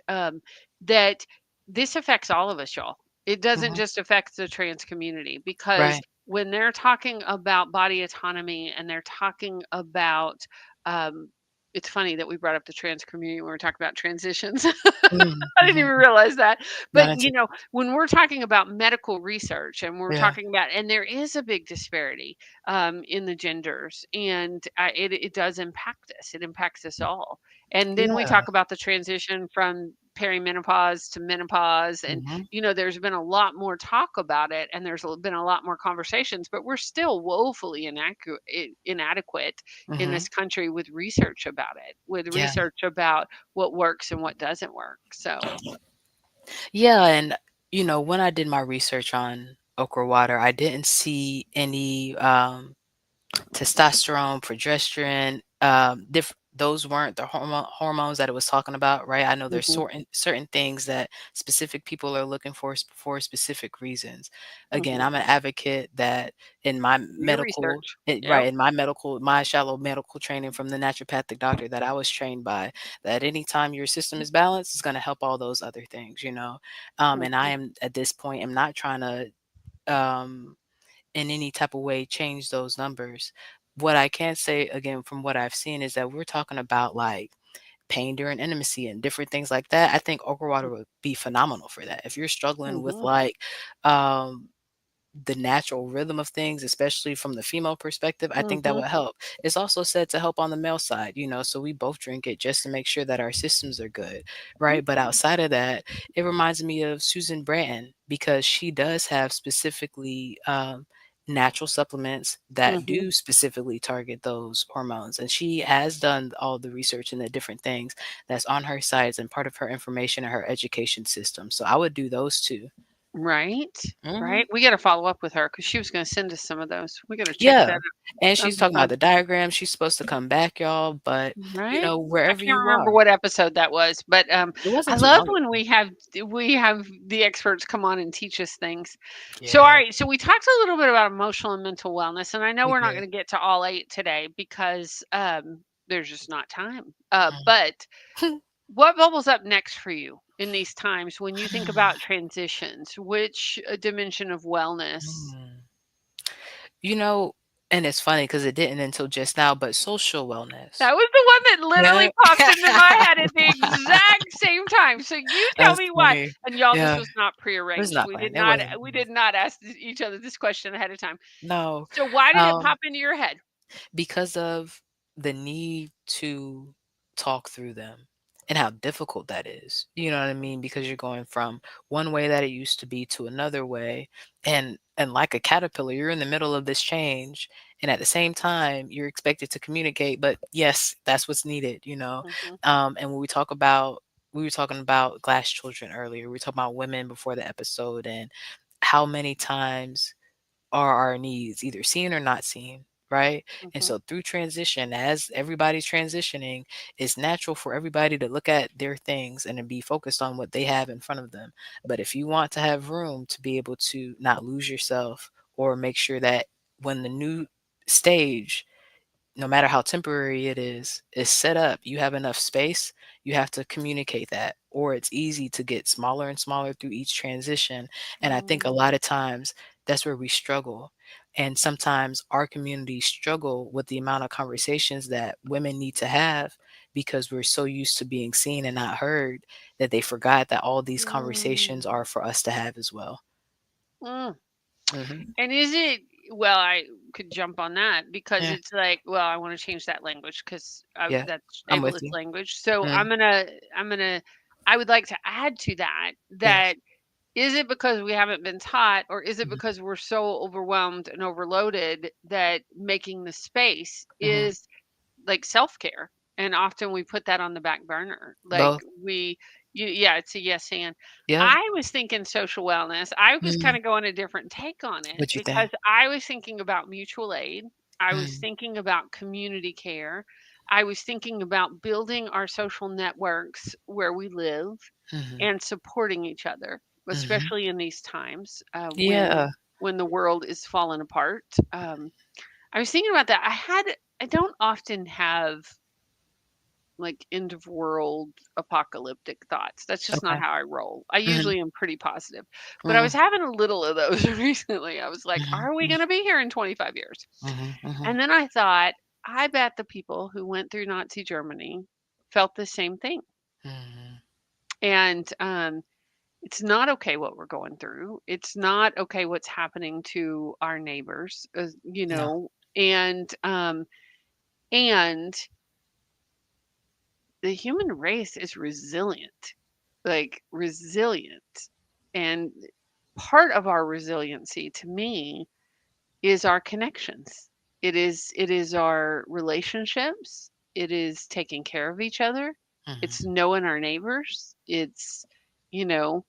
that this affects all of us, y'all. It doesn't Mhm. just affect the trans community because Right. when they're talking about body autonomy and they're talking about, um, it's funny that we brought up the trans community when we're talking about transitions. Mhm. I didn't Mhm. even realize that. Not But, until when we're talking about medical research and we're yeah. talking about, and there is a big disparity in the genders, and it does impact us. It impacts us all. And then we Yeah. talk about the transition from perimenopause to menopause, and Mhm. there's been a lot more talk about it, and been a lot more conversations, but we're still woefully inadequate in Mhm. this country with research about it, with Yeah. research about what works and what doesn't work. So, Yeah, and, when I did my research on okra water, I didn't see any, testosterone, progesterone, those weren't the hormones that it was talking about, right? I know there's mhm, certain things that specific people are looking for specific reasons. Again, mhm. I'm an advocate that in my Do your medical research. right, Yep. in my shallow medical training from the naturopathic doctor that I was trained by, that anytime your system is balanced, it's going to help all those other things. And I Mhm, am at this point, am not trying to um in any type of way change those numbers. What I can say again from what I've seen is that we're talking about like pain during intimacy and different things like that. I think okra water would be phenomenal for that. If you're struggling with mhm, like um the natural rhythm of things, especially from the female perspective, I think that mhm, would help. It's also said to help on the male side, so we both drink it just to make sure that our systems are good, right? But okay. outside of that, it reminds me of Susan Branton because she does have specifically natural supplements that Mhm. do specifically target those hormones. And she has done all the research and the different things that's on her sites and part of her information and her education system. So I would do those two. Right, Mhm. right. We gotta follow up with her because she was gonna send us some of those. We gotta check Yeah, that out. and That'd she's be talking about fun. the diagram, she's supposed to come back, y'all, but, Right? I wherever can't you remember are. what episode that was, but, It I wasn't too love long when ago. we have the experts come on and teach us things. So, Yeah, alright, so we talked a little bit about emotional and mental wellness, and I know we we're not did. gonna get to all 8 today because, there's just not time. Mm. But what bubbles up next for you in these times when you think about transitions? Which, dimension of wellness? Mm. You know, and it's funny because it didn't until just now, but social wellness. That was the one that literally Yeah. popped into my head at the exact same time. So you tell That's me why. funny. And y'all, this Yeah, was not it was prearranged. not We did planned, it not wasn't, we no. did not ask each other this question ahead of time. No, So why did it um pop into your head? because of the need to talk through them and how difficult that is. You know what I mean? Because you're going from one way that it used to be to another way, and like a caterpillar, you're in the middle of this change, and at the same time, you're expected to communicate. But yes, that's what's needed. Mhm, And when we were talking about glass children earlier. We were talking about women before the episode, and how many times are our needs either seen or not seen, right? And mhm, so through transition, as everybody's transitioning, it's natural for everybody to look at their things and to be focused on what they have in front of them. But if you want to have room to be able to not lose yourself, or make sure that when the new stage, no matter how temporary it is set up, you have enough space, you have to communicate that, or it's easy to get smaller and smaller through each transition. And I think a mm, lot of times that's where we struggle. And sometimes our communities struggle with the amount of conversations that women need to have, because we're so used to being seen and not heard, that they forgot that all these mm, conversations are for us to have as well. mm. Hmm. And is it well, I could jump on that because Yeah. it's like, well, I want to change that language because Yeah. that's I'm with ableist you. language. So Mm. I'm gonna, I would like to add to that Yes. that is it because we haven't been taught, or is it Hmm. because we're so overwhelmed and overloaded that making the space Hmm. is like self-care, and often we put that on the back burner. Like Both. yeah, it's a yes and. Yeah. I was thinking social wellness. I was Mm. kind of going a different take on it What you because think? I was thinking about mutual aid. I was Mm. thinking about community care. I was thinking about building our social networks where we live Mhm. and supporting each other, Mhm. especially in these times Yeah. when the world is falling apart. I was thinking about that. I don't often have like end of world apocalyptic thoughts. That's just not Okay. how I roll. I Mhm. usually am pretty positive. But I was Mm. having a little of those recently. I was like, Mhm. are we Mm. going to be here in 25 years? Mhm. Mhm. And then I thought, I bet the people who went through Nazi Germany felt the same thing. Mhm. And it's not okay what we're going through. It's not okay what's happening to our neighbors, No. and the human race is resilient, like resilient. And part of our resiliency to me is our connections. It is our relationships. It is taking care of each other. It's Mhm. knowing our neighbors. It's you know,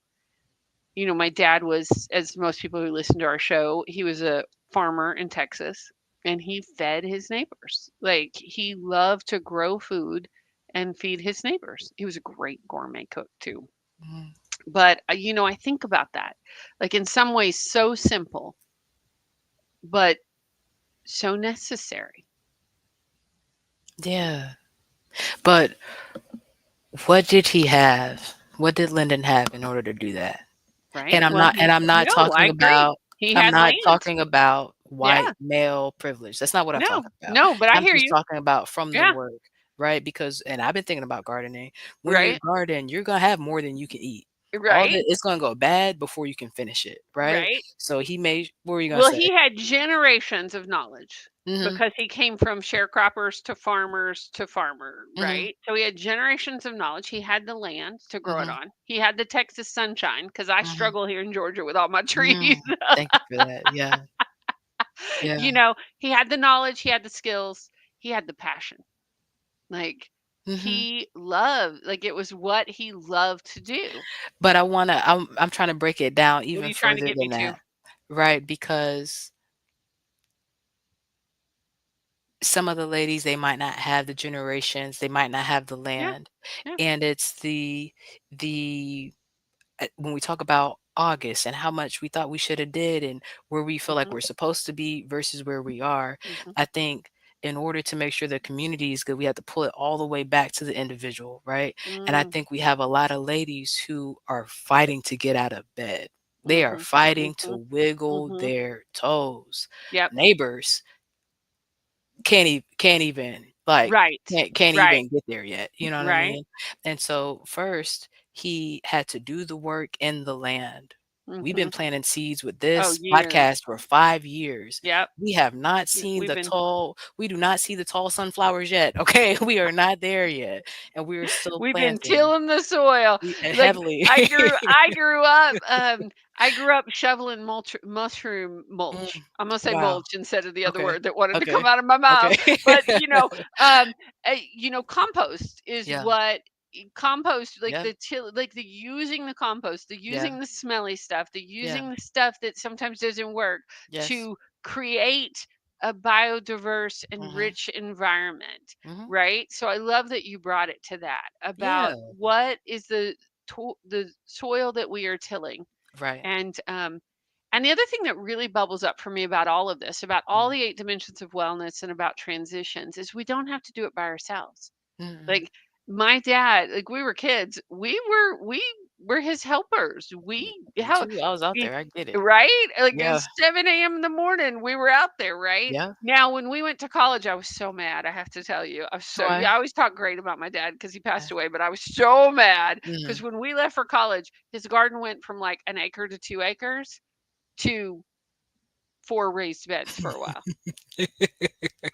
my dad was, as most people who listen to our show, he was a farmer in Texas and he fed his neighbors. Like he loved to grow food and feed his neighbors. He was a great gourmet cook too. Mhm. But I think about that. Like in some ways so simple, but so necessary, Yeah. But what did he have? What did Lyndon have in order to do that? right? And I'm Well, not and I'm not no, I talking agree. about He I'm had not land. talking about white Yeah. male privilege. That's not what I'm No. talking about. No, but I I'm hear just you. talking about from the Yeah. work, right? Because, and I've been thinking about gardening. When you Right. garden, you're gonna have more than you can eat. All Right. that it's gonna go bad before you can finish it, right? Right. So he made, what were you gonna Well, say? he had generations of knowledge Mhm. because he came from sharecroppers to farmer, Mhm. right? So he had generations of knowledge. He had the land to grow it Mhm. on. He had the Texas sunshine because I Mhm. struggle here in Georgia with all my Mm. trees. Thank you for that. Yeah. Yeah. He had the knowledge, he had the skills, he had the passion. Like, Mhm. he loved, like, it was what he loved to do. But I'm trying to break it down What are even you trying to further get me than to? that, right? Because some of the ladies, they might not have the generations, they might not have the Yeah, land, yeah. and it's the when we talk about August and how much we thought we shoulda did and where we feel like Mhm, we're supposed to be versus where we are, mhm, I think in order to make sure the community is good, we have to pull it all the way back to the individual, right? And I mm, think we have a lot of ladies who are fighting to get out of bed. They are mhm, fighting to mhm, wiggle mhm. their toes. Yep. Neighbors can't even, like, Right. can't Right. even get there yet, you know what I Right. mean? And so, first, he had to do the work in the land. We've been Mhm. planting seeds with Oh, this years. podcast for 5 years. Yep. We have not Yeah, seen the tall we do not see the tall sunflowers yet, okay? We are not there yet, and we are still we've been planting. tilling the soil. We Like, heavily. I grew up shoveling mushroom Mm, mulch. I'm gonna say wow. mulch instead of the other Okay. word that wanted to come Okay. out of my mouth. Okay. But, compost is Yeah. what compost, like Yeah. the using the compost, the Yeah. using the smelly stuff, the Yeah. using the stuff that sometimes doesn't work Yes. to create a biodiverse and Mhm. rich environment, Mhm. right? So I love that you brought it to that about Yeah. what is the soil that we are tilling. Right. And the other thing that really bubbles up for me about all of this, about all Mm. the 8 dimensions of wellness and about transitions, is we don't have to do it by ourselves. Mm-mm. Like, my dad, like, we were kids, we were his helpers. We Me how too, I was out e there, I get it. right? Like, Yeah. it's 7 a.m. in the morning, we were out there, right? Yeah. Now, when we went to college, I was so mad, I have to tell you. I was so Why? yeah, I always talk great about my dad because he Yeah. passed away, but I was so mad because Mhm. when we left for college, his garden went from, like, an acre to 2 acres to 4 raised beds for a while.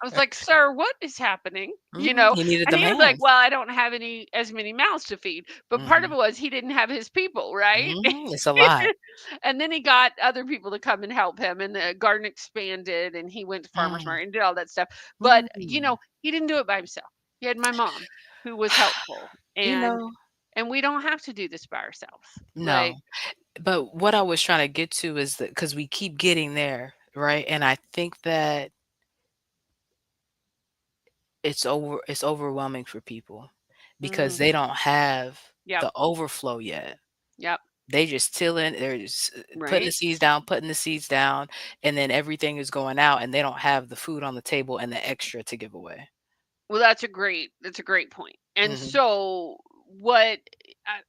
I was like, "Sir, what is happening?" Mhm, he needed And them he was like, hands. "Well, I don't have as many mouths to feed." But part of Mhm. it was he didn't have his people, right? Mhm, it's a lot. And then he got other people to come and help him, and the garden expanded, and he went to farmer's Mm. market and did all that stuff. But, Mm. he didn't do it by himself. He had my mom who was helpful, You and know we don't have to do this by ourselves. Like, no, but what I was trying to get to is that because we keep getting there, right? And I think that it's overwhelming for people because mm, they don't have yep, the overflow yet. yep, They just tilling, they're just right. putting the seeds down, and then everything is going out, and they don't have the food on the table and the extra to give away. Well, that's a great point. And Mhm. so what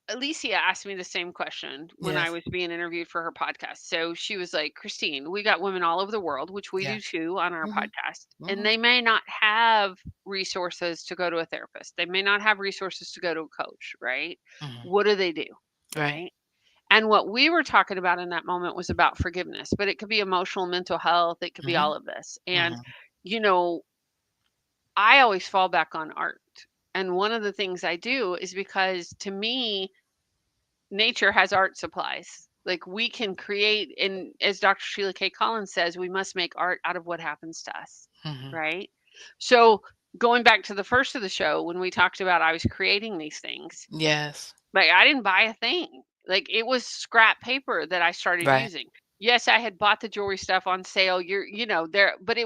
Alicia asked me the same question when I Yes. was being interviewed for her podcast. So she was like, "Christine, we got women all over the world, which we Yeah. do too on our Mhm. podcast, and Mhm. they may not have resources to go to a therapist. They may not have resources to go to a coach, right? Mhm. What do they do?" Right. Right? And what we were talking about in that moment was about forgiveness, but it could be emotional, mental health, it could be Mhm. all of this. And Mhm. you know, I always fall back on art. And one of the things I do is because to me, nature has art supplies. Like, we can create, and as Dr. Sheila K. Collins says, we must make art out of what happens to us. Mhm. Right. So, going back to the first of the show, when we talked about I was creating these things, Yes. like, I didn't buy a thing. Like, it was scrap paper that I started Right. using. Yes, I had bought the jewelry stuff on sale. There, but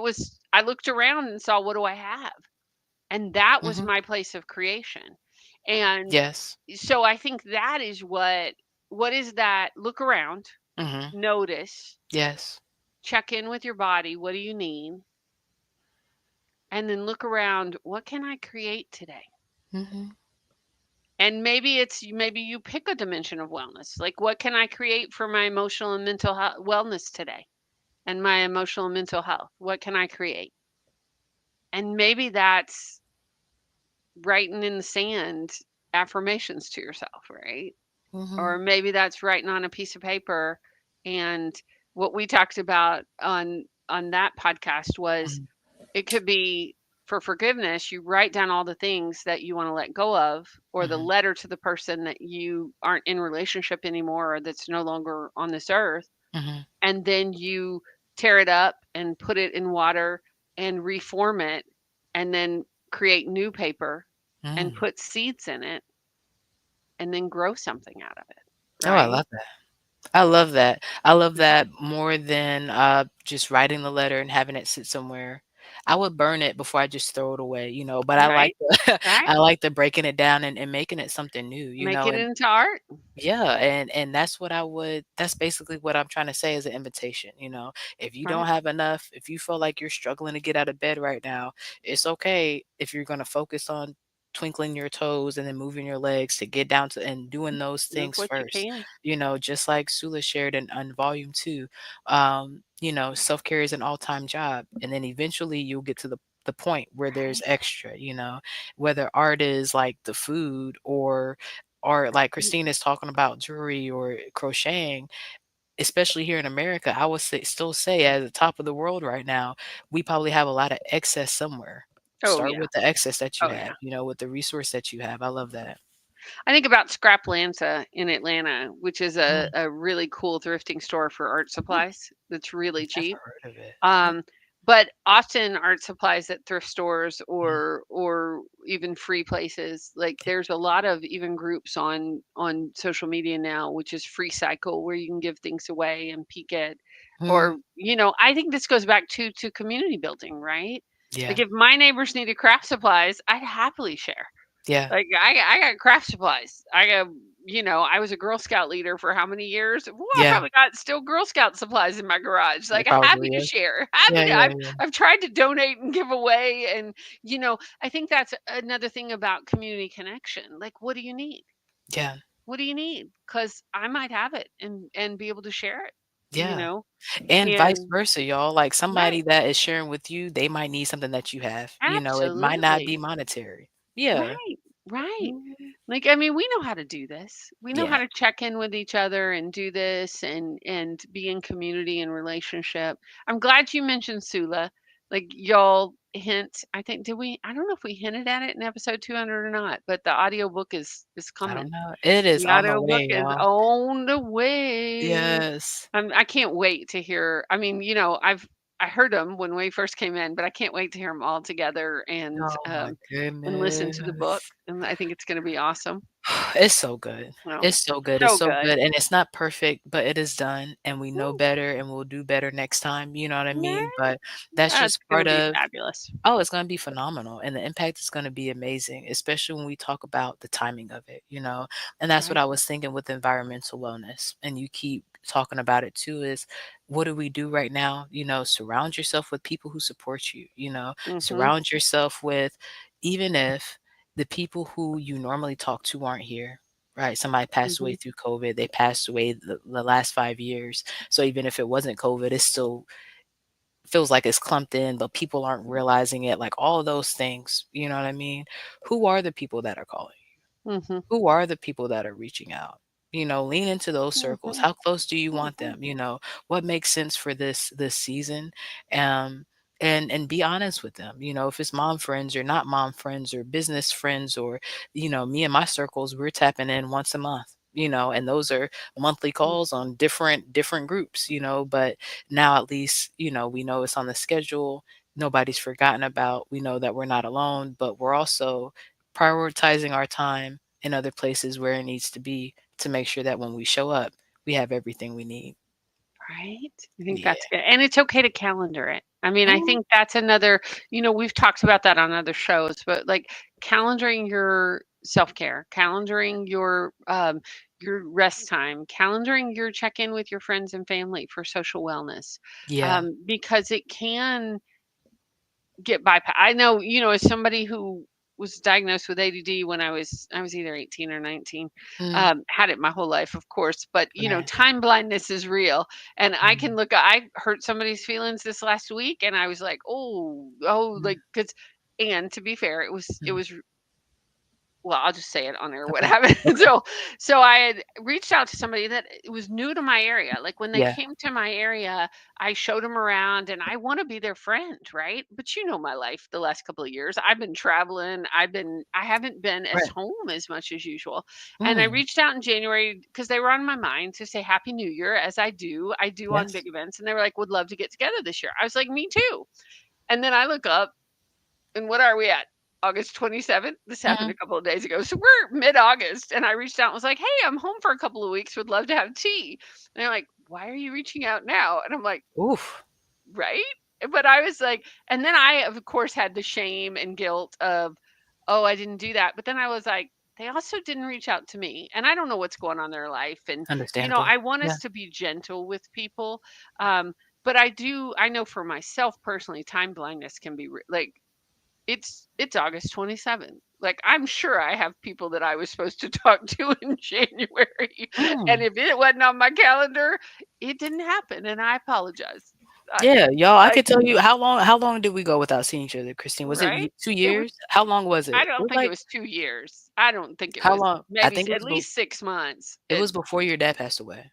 I looked around and saw, what do I have? And that was Mhm. my place of creation. And Yes. so I think that is what is that? Look around, Mhm. notice, Yes. check in with your body, what do you need? And then look around, what can I create today? Mhm. And maybe you pick a dimension of wellness. Like, what can I create for my emotional and mental wellness today? And my emotional and mental health. What can I create? And maybe that's writing in the sand affirmations to yourself, right? Mhm. Or maybe that's writing on a piece of paper. And what we talked about on that podcast was, Mhm. it could be for forgiveness, you write down all the things that you want to let go of, or the Mhm. letter to the person that you aren't in relationship anymore, or that's no longer on this earth, Mhm. and then you tear it up and put it in water and reform it, and then create new paper, and Mm. put seeds in it and then grow something out of it, Oh, I right? love that. I love that. I love Mhm. that more than, just writing the letter and having it sit somewhere. I would burn it before I just throw it away, but I like Right, the right. I like the breaking it down and making it something new, Make it and into art. yeah, and that's basically what I'm trying to say as an invitation. If you don't Right. have enough, if you feel like you're struggling to get out of bed right now, it's okay if you're gonna focus on twinkling your toes and then moving your legs to get down to and doing those With things what you first. can. Just like Sula shared in volume two, self-care is an all-time job. And then eventually you'll get to the point where there's Right. extra, whether art is like the food or like Christine is talking about jewelry or crocheting, especially here in America, I would still say at the top of the world right now, we probably have a lot of excess somewhere. Oh, Start yeah. with the excess that you Oh, have, yeah. with the resource that you have. I love that. I think about Scraplanza in Atlanta, which is a Mm. a really cool thrifting store for art Ooh, supplies that's really never cheap. heard of it. Um, but often art supplies at thrift stores Mm, or even free places, like there's a lot of even groups on social media now, which is Free Cycle, where you can give things away and peek at, mm, or I think this goes back to community building, right? Like yeah, if my neighbors needed craft supplies, I'd happily share. yeah, Like, I got craft supplies. I was a Girl Scout leader for how many years? Well, I yeah. probably got still Girl Scout supplies in my garage. It Like, happy probably to is. share. Yeah, Happy to. yeah, I've yeah, I've tried to donate and give away, and I think that's another thing about community connection. Like, what do you need? yeah, What do you need? Because I might have it and be able to share it. You yeah. know, And vice and versa, y'all. Like somebody right, that is sharing with you, they might need something that you have. It might not be absolutely, monetary. Yeah. right, right. Mhm. Like, I mean, we know how to do this. We know how Yeah. to check in with each other and do this and be in community and relationship. I'm glad you mentioned Sula. Like y'all hint, I think did we I don't know if we hinted at it in episode 200 or not, but the audiobook is I don't coming. know. It is The on the audiobook way, is y'all. on the way. Yes. I can't wait to hear. I mean, I heard them when we first came in, but I can't wait to hear them all together Oh my and listen to the book. goodness. And I think it's going to be awesome. It's so good. Well, It's so good. It's so so good. good, and it's not perfect, but it is done, and we know Woo. better, and we'll do better next time, you know what I mean? Right? But that's That's just going to part be of. fabulous. Oh, it's gonna be phenomenal, and the impact is gonna be amazing, especially when we talk about the timing of it? And that's what Right. I was thinking with environmental wellness, and you keep talking about it too, is what do we do right now? Surround yourself with people who support you, Mhm. surround yourself with even if the people who you normally talk to aren't here, right? Somebody passed away Mhm. through COVID, they passed away the last 5 years. So even if it wasn't COVID, it's still feels like it's clumped in, but people aren't realizing it, like all of those things, you know what I mean? Who are the people that are calling? Mhm. Who are the people that are reaching out? Lean into those circles. Mhm. How close do you want Mhm. them? What makes sense for this season? Um, and be honest with them. If it's mom friends or not mom friends or business friends or, me and my circles, we're tapping in once a month. And those are monthly calls on different groups. But now at least, we know it's on the schedule. Nobody's forgotten about. We know that we're not alone, but we're also prioritizing our time in other places where it needs to be to make sure that when we show up, we have everything we need. Right? I think Yeah. that's good. And it's okay to calendar it. I mean, I Mhm. think that's another, we've talked about that on other shows, but like calendaring your self-care, calendaring your rest time, calendaring your check-in with your friends and family for social wellness. Yeah. Because it can get bypassed. I know, as somebody who was diagnosed with ADD when I was either 18 or 19, Mm, had it my whole life, of course, but right. time blindness is real, and Mm, I hurt somebody's feelings this last week, and I was like, oh, mm, like, because, and to be fair, it mm. was well, I'll just say it on air what Okay. happened. Okay. So I had reached out to somebody that was new to my area. Like when they Yeah. came to my area, I showed them around and I want to be their friend, right? But you know my life the last couple of years. I've been traveling. I haven't been as Right. home as much as usual. And I Mm. reached out in January because they were on my mind to say Happy New Year, as I do. I do on Yes. big events. And they were like, would love to get together this year. I was like, me too. And then I look up and what are we at? August 27th. This happened a Mhm. couple of days ago. So we're mid-August, and I reached out and was like, "Hey, I'm home for a couple of weeks. Would love to have tea." And they're like, "Why are you reaching out now?" And I'm like, Oof. "Right?" But I was like, and then I, of course, had the shame and guilt of, "Oh, I didn't do that." But then I was like, they also didn't reach out to me, and I don't know what's going on in their life. And Understandable. I want Yeah. us to be gentle with people. Um, but I do. I know for myself personally, time blindness can be like it's August 27th. Like, I'm sure I have people that I was supposed to talk to in January, and Mm. if it wasn't on my calendar, it didn't happen, and I apologize. I Yeah, y'all, I like, could tell you how long did we go without seeing each other, Christine? Was it right? 2 It was years? How long was I it? It don't was think it like was 2 years. I don't think it how was long? I maybe think at least 6 months. it was before your dad passed away.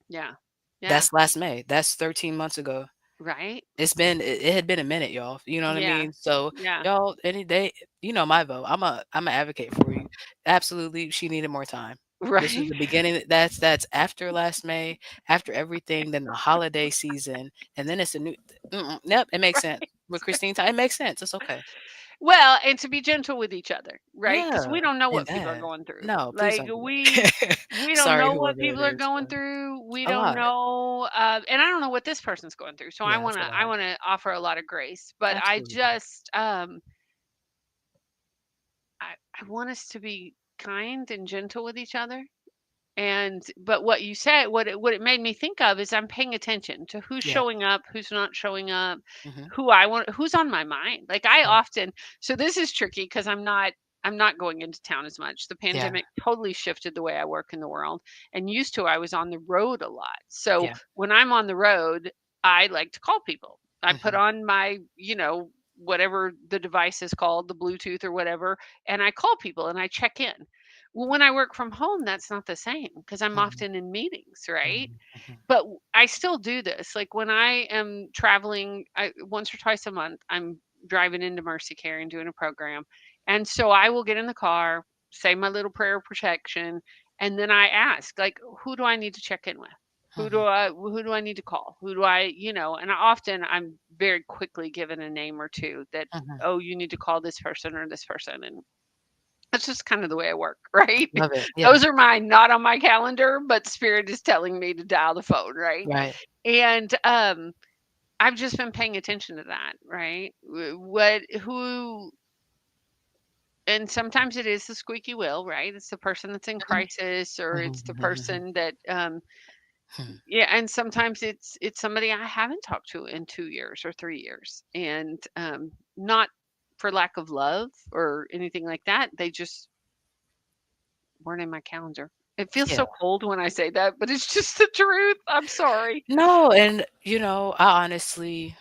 Yeah. Yeah. That's last May. That's 13 months ago. Right? It had been a minute, y'all. You know what I Yeah. mean? So, Yeah. y'all, any day, you know my vote. I'm a advocate for you. Absolutely, she needed more time. This was Right? the beginning. That's after last May, after everything, then the holiday season, and then it's a new. Yep, it makes sense. With Christine, time, it makes sense. It's okay. Well, and to be gentle with each other, right? Because Yeah, we don't know and what people are that. going through. No, please Like, don't do we that. we don't Sorry, know what whoever it people are is, going but through. We a don't lot. know, and I don't know what this person's going through. So Yeah, it's a I lot. wanna offer a lot of grace, but Absolutely. I want us to be kind and gentle with each other. And but what you said, what it made me think of is I'm paying attention to who's Yeah. showing up, who's not showing up, Mhm. who's on my mind. Like, I Yeah. often, so this is tricky because I'm not going into town as much. The Yeah. pandemic totally shifted the way I work in the world, and used to I was on the road a lot. So Yeah. when I'm on the road, I like to call people. I put Mhm. on my, whatever the device is called, the Bluetooth or whatever, and I call people and I check in. Well, when I work from home, that's not the same because I'm Mhm. often in meetings, right? Mhm. Mhm. But I still do this. Like, when I am traveling, once or twice a month, I'm driving into Mercy Care and doing a program. And so I will get in the car, say my little prayer of protection, and then I ask, like, who do I need to check in with? Mhm. Who do I need to call? Who do I, and I often I'm very quickly given a name or two that, Mhm. oh, you need to call this person or this person. And that's just kind of the way I work, right? Love it. Yeah. Those are mine, not on my calendar, but spirit is telling me to dial the phone, right? Right. And I've just been paying attention to that, right? What who and sometimes it is the squeaky wheel, right? It's the person that's in Mhm. crisis, or Mhm. it's the Mhm. Mhm. person that Hmm. yeah, and sometimes it's somebody I haven't talked to in 2 years or 3 years. And not for lack of love or anything like that. They just weren't in my calendar. It feels Yeah. so cold when I say that, but it's just the truth. I'm sorry. No, and, I honestly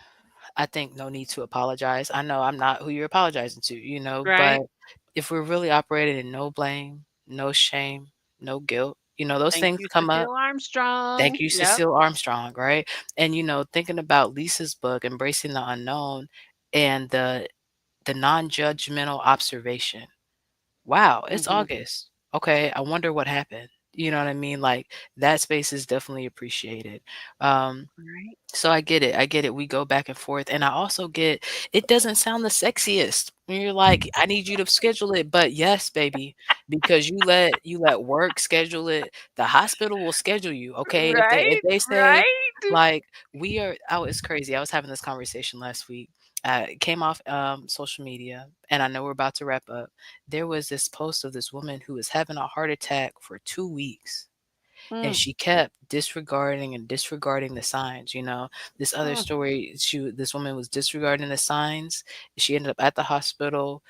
I think no need to apologize. I know I'm not who you're apologizing to, but Right? if we're really operating in no blame, no shame, no guilt, those Thank things you, come up. Cecile Armstrong. Thank you, Yep. Cecile Armstrong, right? And, thinking about Lisa's book, Embracing the Unknown, and the non-judgmental observation. Wow, it's Mhm. August. Okay, I wonder what happened. You know what I mean? Like, that space is definitely appreciated. Um, Right? so I get it. I get it. We go back and forth. And I also get it doesn't sound the sexiest when you're like, I need you to schedule it. But yes, baby, because you let work schedule it. The hospital will schedule you. Okay. If Right? they say Right? like we are oh, it's crazy. I was having this conversation last week. It came off social media, and I know we're about to wrap up. There was this post of this woman who was having a heart attack for 2 weeks, and Mm, she kept disregarding and disregarding the signs. This other mm, story, this woman was disregarding the signs. She ended up at the hospital.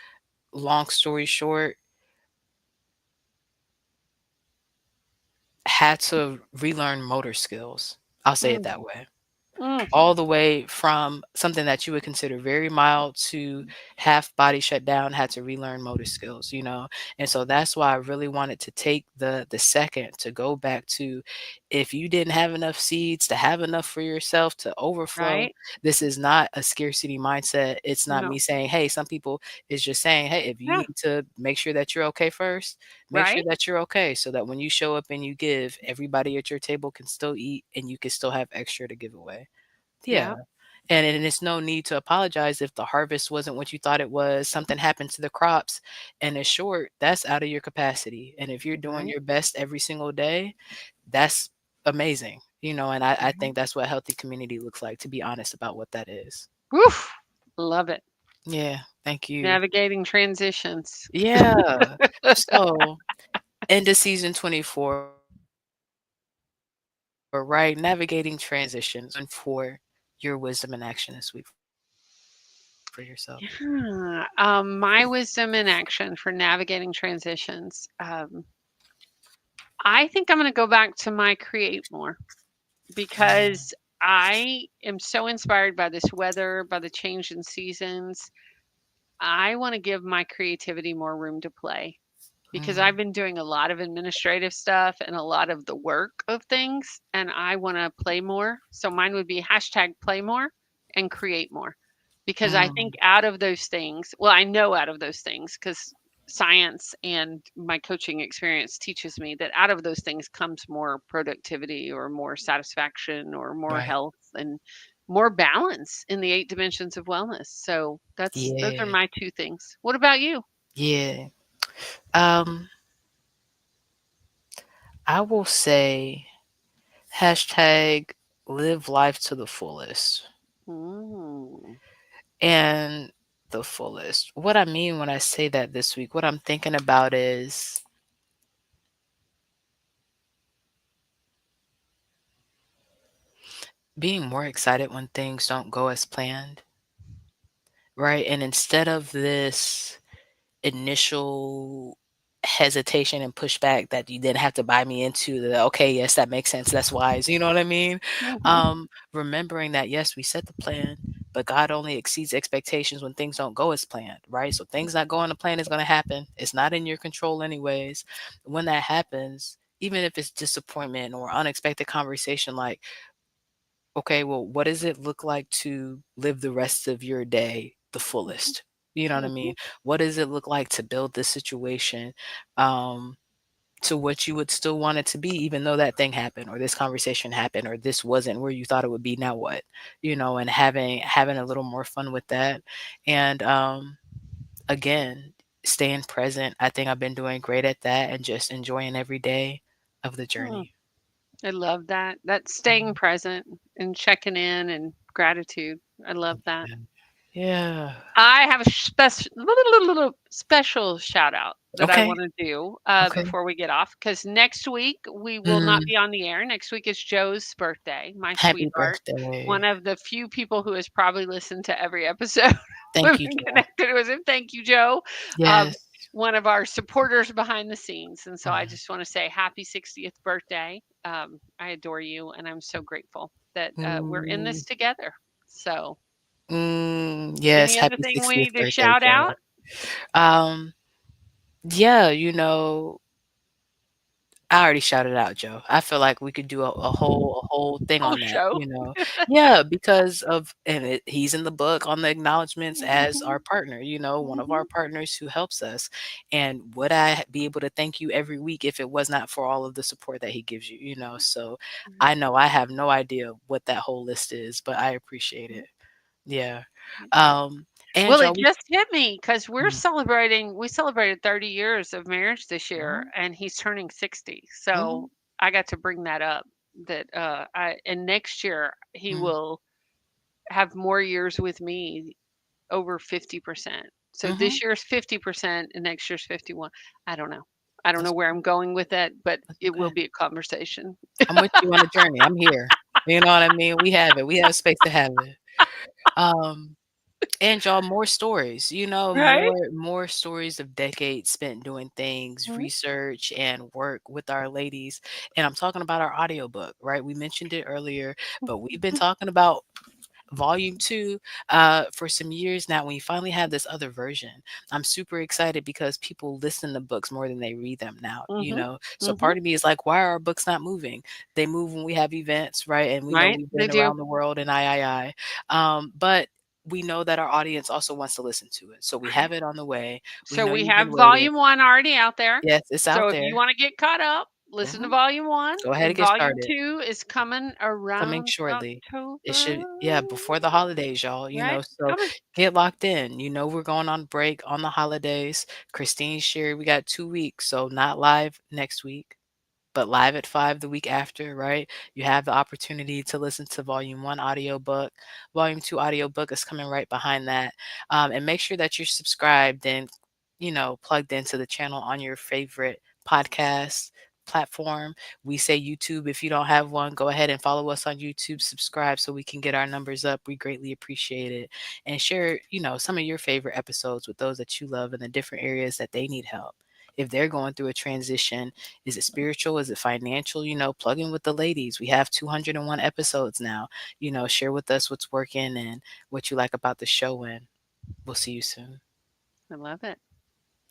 Long story short, had to relearn motor skills. I'll say it mm, that way. mm. All the way from something that you would consider very mild to half body shut down, had to relearn motor skills. And so that's why I really wanted to take the second to go back to, if you didn't have enough seeds to have enough for yourself to overflow, Right? this is not a scarcity mindset. It's not No. me saying, hey, some people is just saying, hey, if you Yeah. need to make sure that you're okay first, make sure Right? that you're okay, so that when you show up and you give, everybody at your table can still eat and you can still have extra to give away. Yeah. Yeah. And it's no need to apologize if the harvest wasn't what you thought it was, something happened to the crops, and it's short, that's out of your capacity, and if you're doing Right. your best every single day, that's amazing, and I Right. think that's what healthy community looks like, to be honest about what that is. Woof. Love it. Yeah, thank you. Navigating transitions. Yeah. So, end of season 24, right? Navigating transitions. What is for your wisdom and action this week for yourself? Yeah. My wisdom in action for navigating transitions. I think I'm going to go back to my create more Mm, because I am so inspired by this weather, by the change in seasons. I want to give my creativity more room to play because I've mm, been doing a lot of administrative stuff and a lot of the work of things, and I want to play more. So mine would be hashtag play more and create more because I think mm, out of those things, well, I know out of those things because science and my coaching experience teaches me that out of those things comes more productivity or more satisfaction or more right. health and more balance in the 8 dimensions of wellness. So that's those are Yeah, my two things. What about you? yeah. Um, I will say hashtag live life to the fullest. Mm. And the fullest. What I mean when I say that this week, what I'm thinking about is being more excited when things don't go as planned, right? And instead of this initial hesitation and pushback that you then have to buy me into, the okay, yes, that makes sense, that's wise, you know what I mean? Mhm. Remembering that yes, we set the plan, but God only exceeds expectations when things don't go as planned, right? So things not going to plan is going to happen. It's not in your control anyways. When that happens, even if it's disappointment or unexpected conversation, like, okay, well, what does it look like to live the rest of your day the fullest? You know what I Mhm. mean? What does it look like to build this situation um, to what you would still want it to be, even though that thing happened, or this conversation happened, or this wasn't where you thought it would be? Now what? And having a little more fun with that, and again, staying present. I think I've been doing great at that, and just enjoying every day of the Mm. journey. I love that. That's staying present and checking in and gratitude. I love that. Yeah. Yeah. I have a special shout out that I Okay. want to do Okay. before we get off because next week we will not Mm. be on the air. Next week is Joe's birthday, my Happy sweetheart. One birthday. of the few people who has probably listened to every episode. Thank We've you, been Joe. connected with him. Thank you, Joe. Um, Yes. one of our supporters behind the scenes. And so I Mhm. just want to say happy 60th birthday. I adore you, and I'm so grateful that we're in Mm, this together. So, yes, any other happy thing we 60th need to birthday, shout Joe. out? Um, yeah, I already shouted out Joe. I feel like we could do a whole thing Whole on that, show. Yeah, because of and he's in the book on the acknowledgments as Mhm, our partner, one of our mhm, partners who helps us. And would I be able to thank you every week if it was not for all of the support that he gives you? So I know I have no idea what that whole list is, but I appreciate mhm. it. Yeah. Yeah. And Well, it Joe, just hit me because mm, we celebrated 30 years of marriage this year, mhm, and he's turning 60. mhm, So I got to bring that up that and next year he mm, will have more years with me over 50%. So mhm. this year's 50% and next year's 51. I don't know. I don't know That's where I'm going with that, but that's it will okay. be a conversation. I'm with you on the journey. I'm here. You know what I mean? We have it. We have space to have it. Um, and y'all, more stories, Right? more stories of decades spent doing things, Mhm. research and work with our ladies. And I'm talking about our audiobook, right? We mentioned it earlier, but we've been talking about volume 2 for some years now. When you finally have this other version, I'm super excited because people listen to books more than they read them now. Mhm. So Mhm. part of me is like, why are our books not moving? They move when we have events, right? And we know Right? we've They been do. around the world and but we know that our audience also wants to listen to it, so we Right. have it on the way. We So know we you've have been waiting. volume 1 already out there. Yes, it's So out if you there. want to get caught up, listen to Mhm. volume 1, Go ahead and and get volume started. 2 is coming Coming around shortly. It October. should, yeah, before the holidays, y'all, Right? so Coming. get locked in. We're going on break on the holidays. Christine shared we got 2 weeks, so not live next week, but live at 5 the week after, right? You have the opportunity to listen to volume 1 audiobook. Volume 2 audiobook is coming right behind that. And make sure that you're subscribed and, plugged into the channel on your favorite podcast platform. We say YouTube. If you don't have one, go ahead and follow us on YouTube, subscribe so we can get our numbers up. We greatly appreciate it. And share, some of your favorite episodes with those that you love in the different areas that they need help. If they're going through a transition, is it spiritual? Is it financial? Plug in with the ladies. We have 201 episodes now. Share with us what's working and what you like about the show. And we'll see you soon. I love it.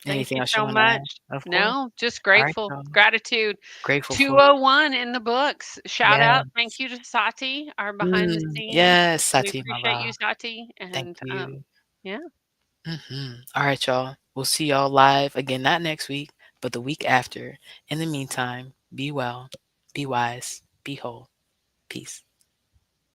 Thank Anything you else you so want to add? much. Of course. No, just All right, grateful. y'all. Gratitude. Grateful for it. 201 in the books. Shout Yeah. out. Thank you to Sati, our behind the scenes. Yes, We Sati, my appreciate you, love. Sati. Thank And you. yeah, All right, y'all. We'll see y'all live again, not next week, but the week after. In the meantime, be well, be wise, be whole. Peace.